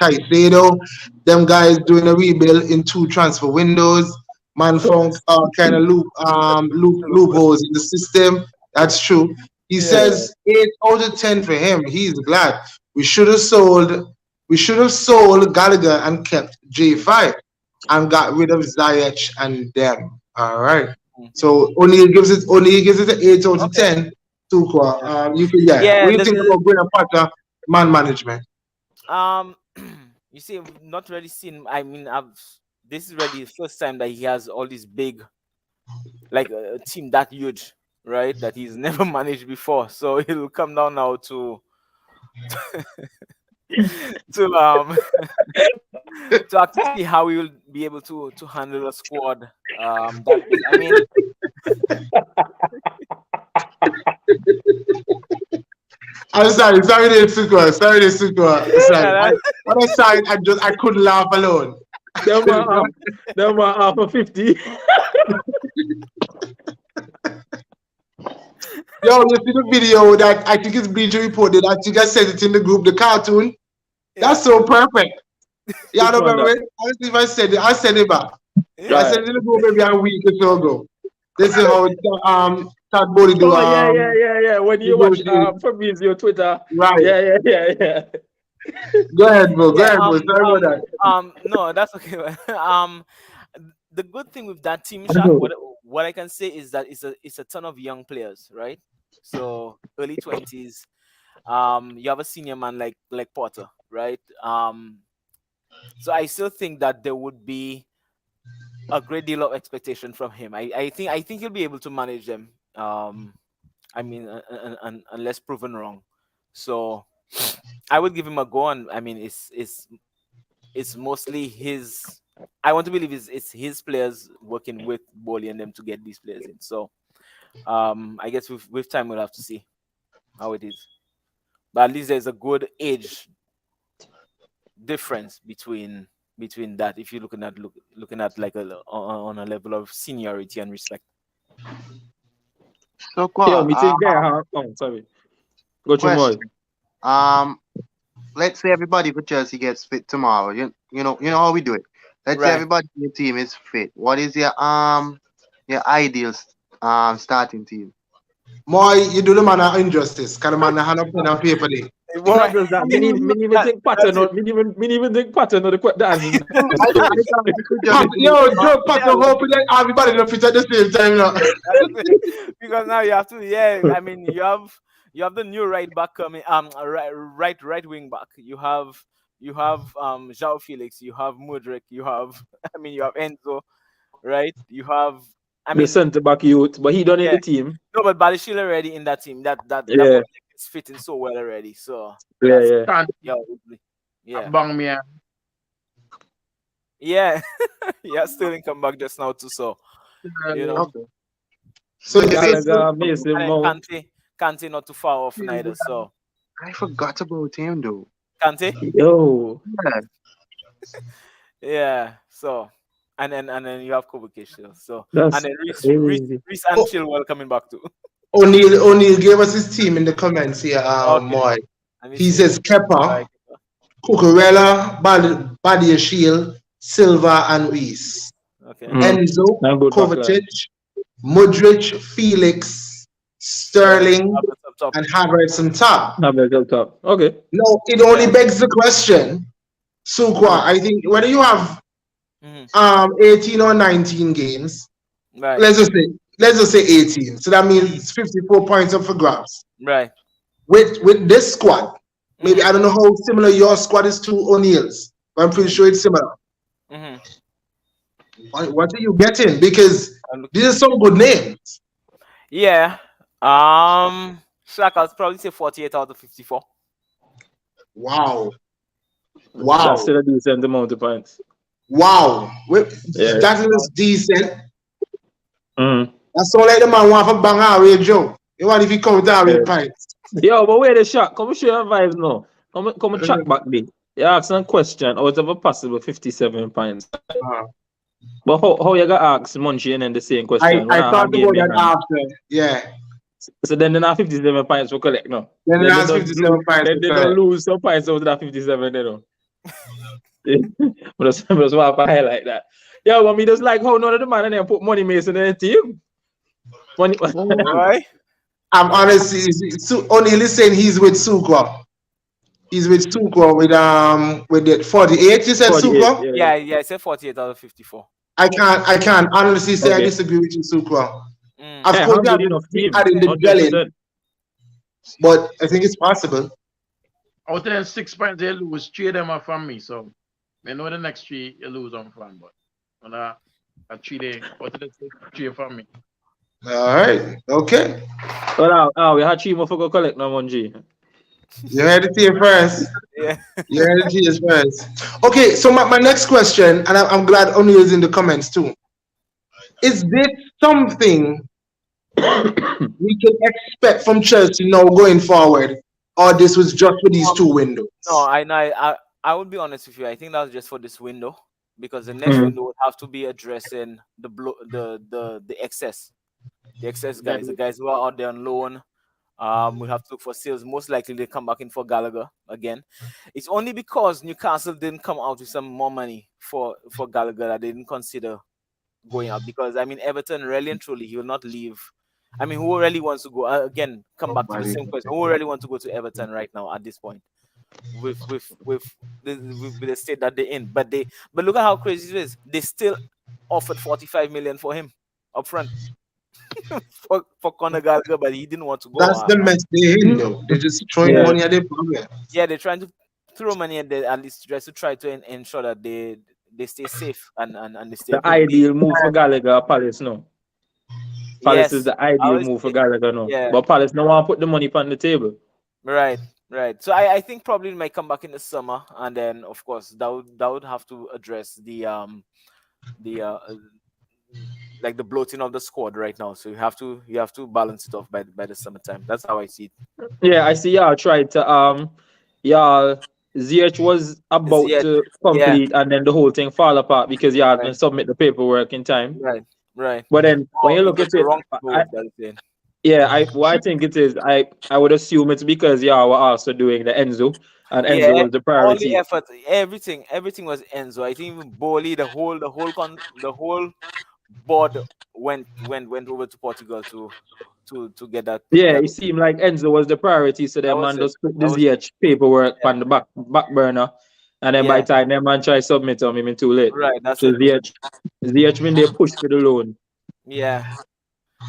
Caicedo. Them guys doing a rebuild in 2 transfer windows. Man found kind of loopholes in the system. That's true. He Yeah. says 8 out of 10 for him. He's glad. We should have sold. We should have sold Gallagher and kept J5 and got rid of Ziyech and them. All right. Mm. So only gives it an 8 out of Okay. 10. Tukwa. Yeah. You can, yeah. What Yeah. do you think about Graham Potter man management? Um, you see, I've not really seen. I mean, this is really the first time that he has all these big, like a team that huge, right? That he's never managed before. So it'll come down now to to to actually see how we will be able to handle a squad that big. I mean, I'm sorry, the Sukwa, sorry, the Sukwa. Sorry, yeah, on the side, I couldn't laugh alone. Them were half of 50. Yo, you see the video that I think it's Bleacher reported. I think I sent it in the group, the cartoon. That's so perfect. Yeah, I Which don't one remember that? it. I don't think if I said it. I sent it back. I Right. sent it in the group maybe a week or so ago. This is how Todd Bowley do Oh yeah. When you watch negotiate. Fabrizio Twitter. Right. Yeah. Go ahead, bro. Go yeah. ahead, bro. Sorry about that. No, that's okay. The good thing with that team, Shaq, what I can say is that it's a ton of young players, right? So early 20s. You have a senior man like Potter, right? So I still think that there would be a great deal of expectation from him. I think he'll be able to manage them. I mean, unless proven wrong. So I would give him a go. And I mean, it's mostly his. I want to believe it's his players working with Bowley and them to get these players in. So I guess with time we'll have to see how it is. But at least there's a good age difference between that if you're looking at like on a level of seniority and respect. So, Yo, me think there. Sorry. Go to more. question. Let's say everybody for Chelsea gets fit tomorrow. You know how we do it. Let's say Right. everybody in your team is fit. What is your ideal starting team? More, you do the man an injustice. Because the man hand up pen and paper there. Not just that. Me even think pattern. Me even think pattern. No, the answers. Yo, Joe, Pato, hoping that everybody don't fit at the same time now. Because now you have to, I mean, you have the new right back coming, right wing back. You have João Felix, you have Mudryk, you have you have Enzo, right? You have The centre back youth, but he don't need the team. no, but Balishil already in that team. That Yeah. is fitting so well already. So Yeah. Can't yeah. bang me. Yeah, yeah, Sterling come back just now too. So you know, Okay. So, Gallagher, Mason and then Mount. Kante not too far off neither. So I forgot about him though. Kante, Yo. yeah. So and then you have Kovacic. So That's and then crazy. Reece and Chilwell coming back too. O'Neil gave us his team in the comments here, Moy. Let me He see. says Kepa, Right. Cucurella, Badia Shield, Silva, and Reese. Okay. Enzo, Now good back Kovacic, Mudryk, Felix, Sterling, Top. and Havertz on top. Now back up top. Okay. No, it only begs the question, Sukwa, I think whether you have 18 or 19 games, Right. let's just say 18. So that means 54 points up for grabs. Right. With this squad, maybe I don't know how similar your squad is to O'Neill's, but I'm pretty sure it's similar. What are you getting? Because these are some good names. Yeah. Shaq, I'll probably say 48 out of 54. Wow. That's still a decent amount of points. Wow. That is decent. Mm. That's all like the man want for bang away, Joe. You want if he come down with pints. Yo, but where the shot? Come show your vibes now. Come track back there. You ask some question out of a possible 57 points. But how you got asked Munchie and then the same question? I thought about that after. Yeah. So then they have 57 points for collect now. Then they have 57 points. Then they don't lose some points out of that 57, they don't. But just want to highlight that. Yeah, but me just like how none of the man and then put money mason in the team. Money. Right? I'm honestly O'Neil is saying he's with Sukwa. He's with Sukwa with the 48. You said 48, Sukwa? Yeah, I said 48 out of 54. I can't honestly say I disagree with you, Sukwa. Of course, good enough team. adding the gelling, but I think it's possible. Out of them 6 points they lose, 3 of them are from me. So I know the next 3 you lose on from, but on a 3 day, out of the 3 from me. All right. Okay. Well, we had 3 more for go collect now, Munchie. You heard it here first. Yeah. You heard it here first. Okay, so my next question, and I'm glad Oni is in the comments too. Is this something we can expect from Chelsea now going forward, or this was just for these two windows? No, I would be honest with you. I think that was just for this window because the next Mhm. window would have to be addressing the excess guys, the guys who are out there on loan. We'll have to look for sales. Most likely they come back in for Gallagher again. It's only because Newcastle didn't come out with some more money for Gallagher that they didn't consider going out. Because I mean, Everton really and truly he will not leave. I mean, who really wants to go again? Come back to the same question. Who really wants to go to Everton right now at this point? With the state that they're in. But look at how crazy it is. They still offered 45 million for him up front for Conor Gallagher, but he didn't want to go. That's the mess they're in, though. They're just throwing Yeah. money at their problem. Yeah, they're trying to throw money at least just to try to ensure that they stay safe and they stay The good. ideal move for Gallagher, Palace, no. Palace Yes, is the I ideal always move for think- Gallagher, no. yeah. But Palace no want to put the money on the table. Right. So I think probably it might come back in the summer, and then of course that would have to address the like the bloating of the squad right now. So you have to balance it off by the summertime. That's how I see it. Yeah, I see y'all tried to y'all ZH was about Ziyech, to yeah. complete and then the whole thing fall apart because y'all Right. didn't submit the paperwork in time. Right. But then when you It look was at the it, wrong people I, that thing. what I think it is, I would assume it's because y'all were also doing the Enzo and Enzo Yeah, was the all the priority. effort, everything was Enzo. I think even Boli, the whole board went over to Portugal to get that. Yeah, That it seemed like Enzo was the priority, so that then was man it. just put the That was it. ZH paperwork Yeah. on the back burner, and then by Yeah, the time that man try submit him, even too late. right. That's So it. ZH when they push for the loan. Yeah,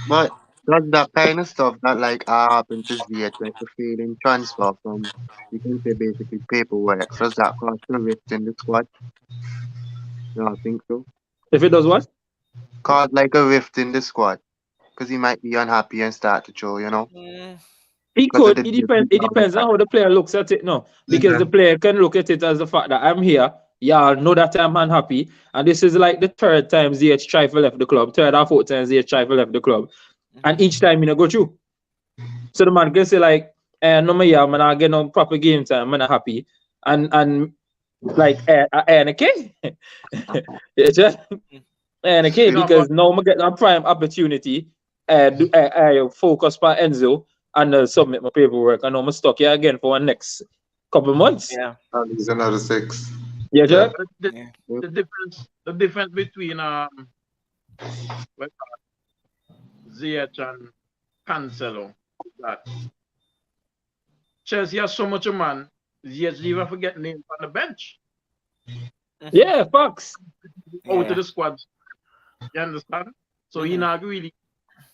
But does that kind of stuff that like happened to Ziyech, like the failing transfer from, you can say basically paperwork, does that cause a rift in the squad? You don't think so? If it does what? Cause like a rift in the squad, because he might be unhappy and start to throw, you know, mm, He because of could. the It depends. It depends on back. how the player looks at it. No, because the player can look at it as the fact that I'm here. Y'all know that I'm unhappy, and this is like the third time ZH try for left the club. Third or fourth time ZH try for left the club, and each time go through. So the man can say like, "No, my yeah, man, I get no proper game time. Man, I'm happy." And like, okay, yeah, just okay, No, because but now I get a prime opportunity. Focus on Enzo and submit my paperwork. And I'm stuck here again for the next couple months. yeah, At least another 6. Yeah, Yeah. Jack? yeah. the difference between what Ziyech and Cancelo is that Chelsea has so much of man. Ziyech even forget names on the bench Yeah, facts. out Yeah. of the squad. You understand? So he not really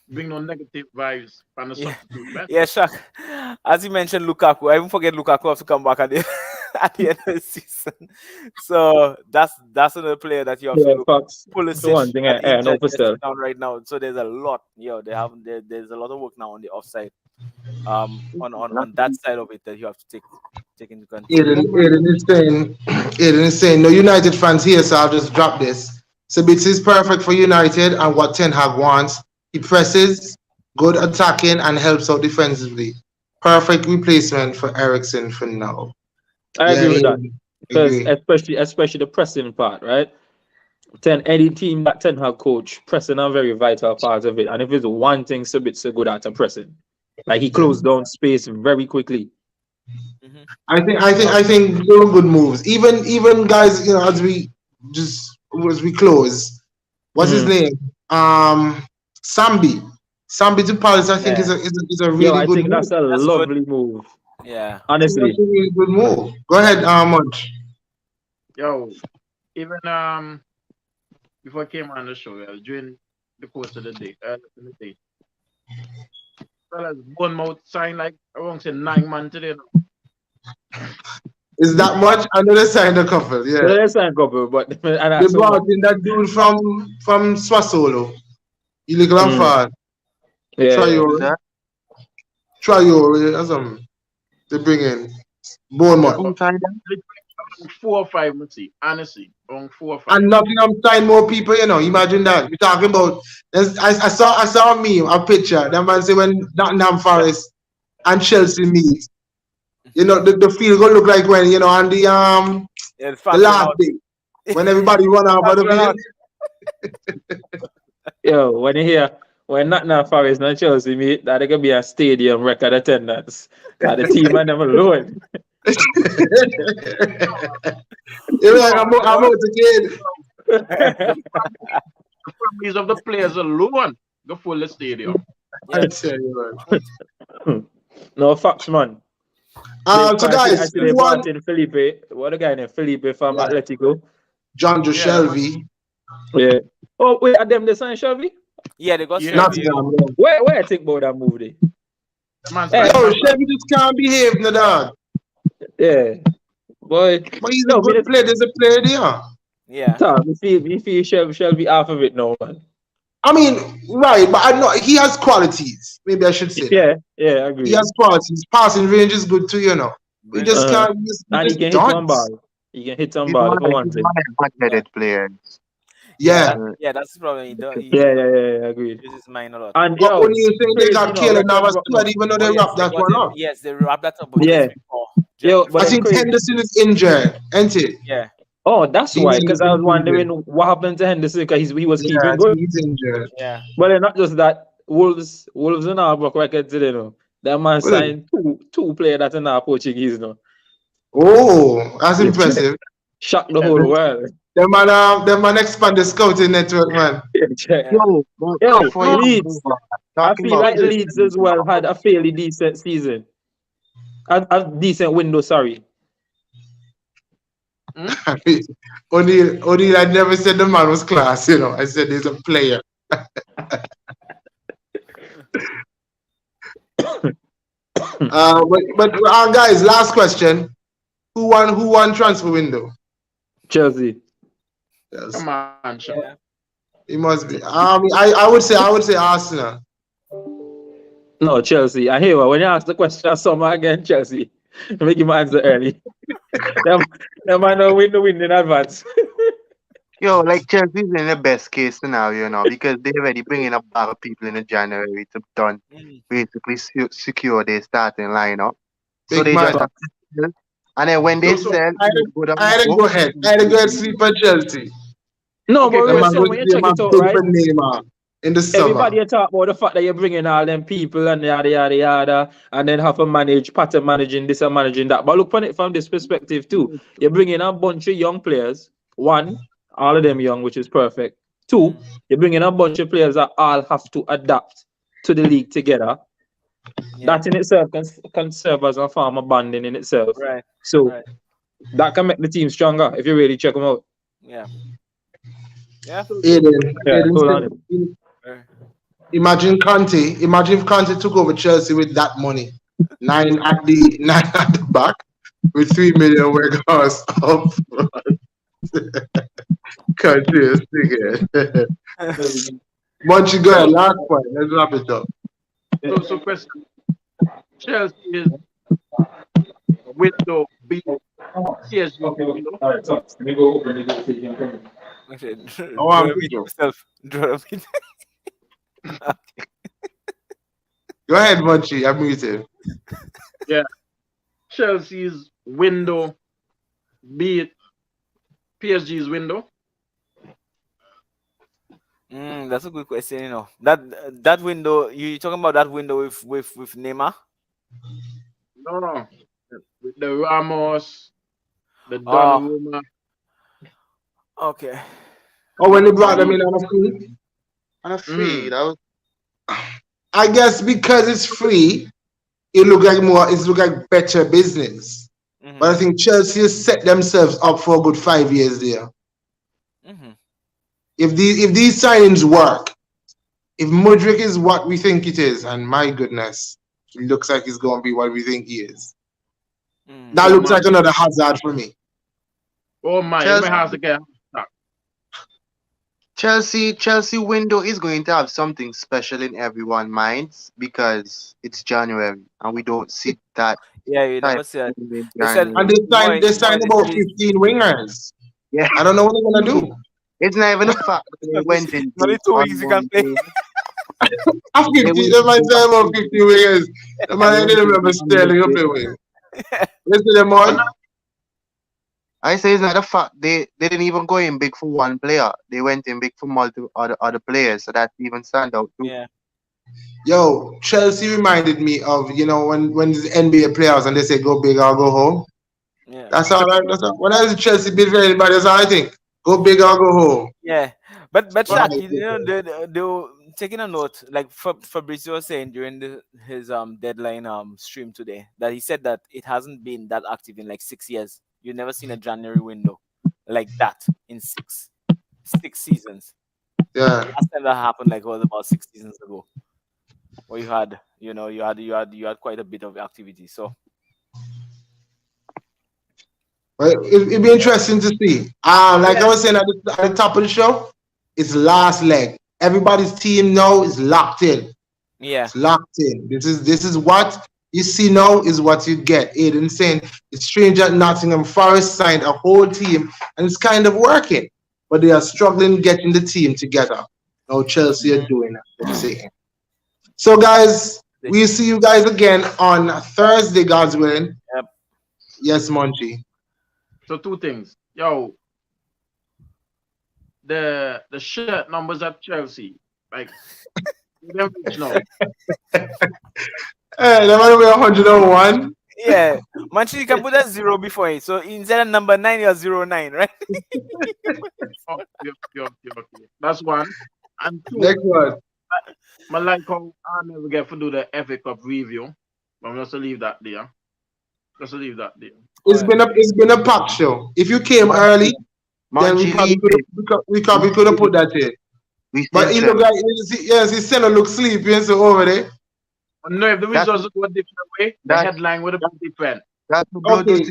bring no negative vibes on the Yeah. substitute bench. Yeah, Shaq. As you mentioned, Lukaku. I even forget Lukaku have to come back at the at the end of the season. So that's another player that you have Yeah, to look. facts. Pulisic The one thing at I know Inter for just still. down right now. So there's a lot. There's a lot of work now on the offside. On that side of it that you have to take into consideration. Aiden is saying, no United fans here, so I'll just drop this. Sabitz is perfect for United and what Ten Hag wants. He presses, good attacking, and helps out defensively. Perfect replacement for Ericsson for now. I agree with that. Aiden, Because agree. especially the pressing part, right? Any team that Ten Hag coach, pressing a very vital part of it. And if it's one thing Sabitzer good at pressing. Like he closed down space very quickly. Mhm. I think doing good moves. Even guys, as we close. What's his name? Sambi. Sambi to Palace, I think Yeah. is a Yo, really I good think move. that's a That's good. lovely move. Yeah. That's Honestly. a really good move. Go ahead, Munch. Yo, even before I came on the show, during the course of the day, fellas, Bournemouth signed like around say 9 months today. Is that much? I know they signed a couple, yeah. Let's sign couple, but and They that's so brought much. in that dude from Swasolo. Illegal and Mm. far. Yeah. Who's Traore. that? Traore or something. to bring in Bournemouth. Who signed them? 4 or 5, let's see. Honestly, on 4 or 5. And Nottingham signed more people, you know. Imagine that. We're talking about. I saw a meme, a picture. That man say when Nottingham Forest and Chelsea meet, you know, the field gonna look like when, you know, on Yeah, the the fans run last out. day when everybody run out of Fans the run out. field. Yo, when you hear when Nottingham Forest and Chelsea meet, that gonna be a stadium record attendance. Cause the team and them alone. You're like I'm out again. The families of the players alone go full the stadium. I Yeah. tell you, man. No facts, man. They So actually, guys, actually who they won? brought in Felipe. What a guy named Felipe from Yeah. Atletico. John Yeah, the man. Shelby, Yeah. Oh wait, are them the sign Shelby? Yeah, they got Yeah, Shelby. Nottingham. Where I think about that move there? The man Hey, signed Yo, Nottingham. Shelby just can't behave, no dog. yeah. Boy. But he's a No, me good just player. There's a player there. Yeah. me feel Shelby half of it now, man. I mean, right, but I know he has qualities. Maybe I should say that. Yeah, I He agree. has qualities. Passing range is good too, you know. We Brilliant. just can't. We And he just can hit one don't. ball. He can hit some He's ball one if I of want to. hard-headed players. Yeah. That's the problem. He does. Yeah, agreed. Uses his mind a lot. And But yo, when you saying they crazy, got you know, Kayla record Navas broke too, I now. didn't even know Oh they yes, wrapped that one up. yes, they wrapped that up, but Yeah. just before. Yo, but I then think crazy. Henderson is injured, ain't it? Yeah. Oh, that's He why. may Because be I was wondering injured. what happened to Henderson because he was Yeah, keeping good. he's injured. Yeah. But then not just that, Wolves and our broke records today, you know. That man Well, signed two players that are now Portuguese, you know. oh, that's Yeah. impressive. Shocked the whole world. Them man expand the scouting network, man. Yeah. Yeah. Yo, but Yo, before you move Leeds. on, I talking feel about like this, Leeds as well had a fairly decent season. A decent window, sorry. I mean, O'Neal, I never said the man was class, you know. I said he's a player. But guys, last question. Who won transfer window? Chelsea. Yes. Come on, Sean. Yeah. It must be. I would say Arsenal. No, Chelsea. I hear when you ask the question of summer again, Chelsea. Make him answer early. them man don't win in advance. yo, like Chelsea's in the best case scenario now because they already bringing a lot of people in the January to done Mm. basically secure their starting lineup. So Big they man. just have to sell. And then when they So- sell, I had to go ahead. I had to go ahead sleep at Chelsea. No, Okay, but The real man so was when you the check man it out, paid right? for Neymar in the summer. Everybody talk about the fact that you're bringing all them people and yada, and then have to manage, pattern managing this and managing that. But look on it from this perspective too. You're bringing a bunch of young players. One, all of them young, which is perfect. Two, you're bringing a bunch of players that all have to adapt to the league together. Yeah. That in itself can serve as a form of bonding in itself. Right. So Right. that can make the team stronger if you really check them out. Yeah. Yeah. Aiden hold said, on. imagine Conte. Imagine if Conte took over Chelsea with that money. Nine at the back with 3 million warehouse up front. Conte is again. Once you go ahead, last point. Let's wrap it up. So question. Chelsea is window B. PSG window. All right, so let me go open the Okay. Oh, I'm Draw good. yourself. Draw it. Go ahead, Munchie. I'm muted. Chelsea's window B. PSG's window. That's a good question. You know that window. You talking about that window with Neymar? No. With the Ramos, the Oh. Donnarumma. Okay. Oh, when they brought them in on a free? on a free. That was I guess because it's free, it look like better business. Mhm. But I think Chelsea has set themselves up for a good 5 years there. Mhm. If these signings work, if Mudryk is what we think it is, and my goodness, he looks like he's going to be what we think he is. That looks like another Hazard for me. Oh my, you Chelsea- may have to get Chelsea window is going to have something special in everyone's minds because it's January and we don't see that Yeah, you type never see that. of game They said And more. they signed They about said it's 15 wingers. Yeah, I don't know what they're gonna do. it's not even the fact that they went in only deep 2 on weeks you can one play. player. After They 50, went they might in say about deep. 15 wingers. They They might went didn't in remember deep on Sterling up midfield. there with. Listen to them But on. I say it's not the fact they didn't even go in big for one player. They went in big for multiple other players, so that even stand out too. Yeah. Yo, Chelsea reminded me of, when the NBA players and they say go big or go home. Yeah. When I was in Chelsea bid for anybody, that's all I think. Go big or go home. Yeah, but What I Shaq, think. they were taking a note, like Fabrizio was saying during his deadline stream today, that he said that it hasn't been that active in like 6 years. You've never seen a January window like that in six seasons. Yeah. Last time that happened like was about 6 seasons ago, where you had quite a bit of activity. So Well, it'd be interesting to see. Like I was saying at the top of the show, it's last leg. Everybody's team now is locked in. yeah, It's locked in. This is what you see now is what you get. Aiden saying it's strange that Nottingham Forest signed a whole team and it's kind of working, but they are struggling getting the team together. Now Chelsea are doing that. They're saying. So guys, we'll see you guys again on Thursday, God's willing. Yep. Yes, Monty. So 2 things. Yo, the shirt numbers at Chelsea, like them reach now. Hey, that might be 101. yeah. Manchester you can put a 0 before it, so instead of number 9, you're 09, right? Okay. That's one. And 2, Next one. I like how I never get to do the FA Cup review. But I'm just to leave that there. It's been a packed show. If you came early, then we probably could have put that in. But he look like his center looks sleepy and so over there. No, if the results go a different way, the headline would have been different. That's Okay.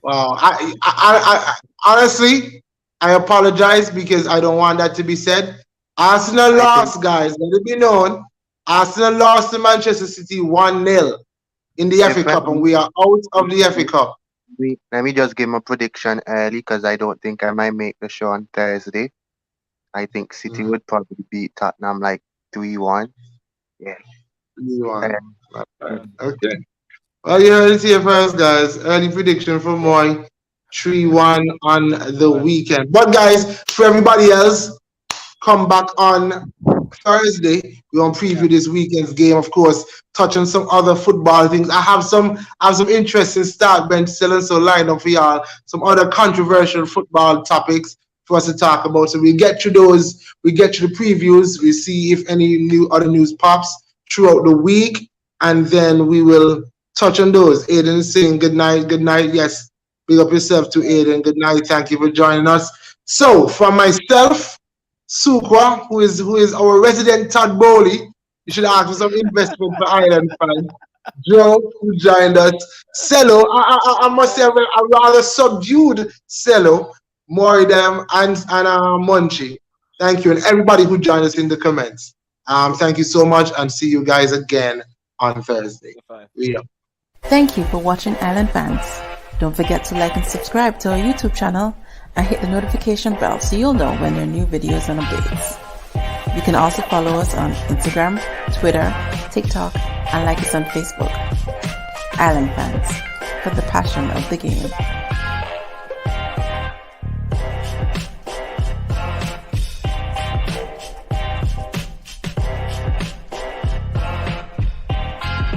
Wow. I honestly, I apologize because I don't want that to be said. Arsenal lost, guys. Let it be known. Arsenal lost to Manchester City 1-0 in the FA Cup, and we are out of the FA Cup. Let me just give my prediction early because I don't think I might make the show on Thursday. I think City would probably beat Tottenham like 3-1. Yeah. 3-1. Okay. Well, you heard it here first, guys. Early prediction for Moy, 3-1 on the weekend. But guys, for everybody else, come back on Thursday. We're gonna preview this weekend's game, of course, touch on some other football things. I have some interesting start bench still and so lined up for y'all. Some other controversial football topics for us to talk about. So we get to those, we get to the previews, we see if any other news pops throughout the week, and then we will touch on those. Aiden saying good night. Yes, big up yourself to Aiden. Good night. Thank you for joining us. So for myself, Sukwa, who is our resident Todd Bowley, you should ask for some investment for Ireland fans. Joe, who joined us. Cello, I must say a rather subdued Cello, Moridem, and Munchie. Thank you, and everybody who joined us in the comments. Thank you so much, and see you guys again on Thursday. Yeah. Thank you for watching Island Fans. Don't forget to like and subscribe to our YouTube channel and hit the notification bell so you'll know when there are new videos and updates. You can also follow us on Instagram, Twitter, TikTok, and like us on Facebook. Island Fans, for the passion of the game.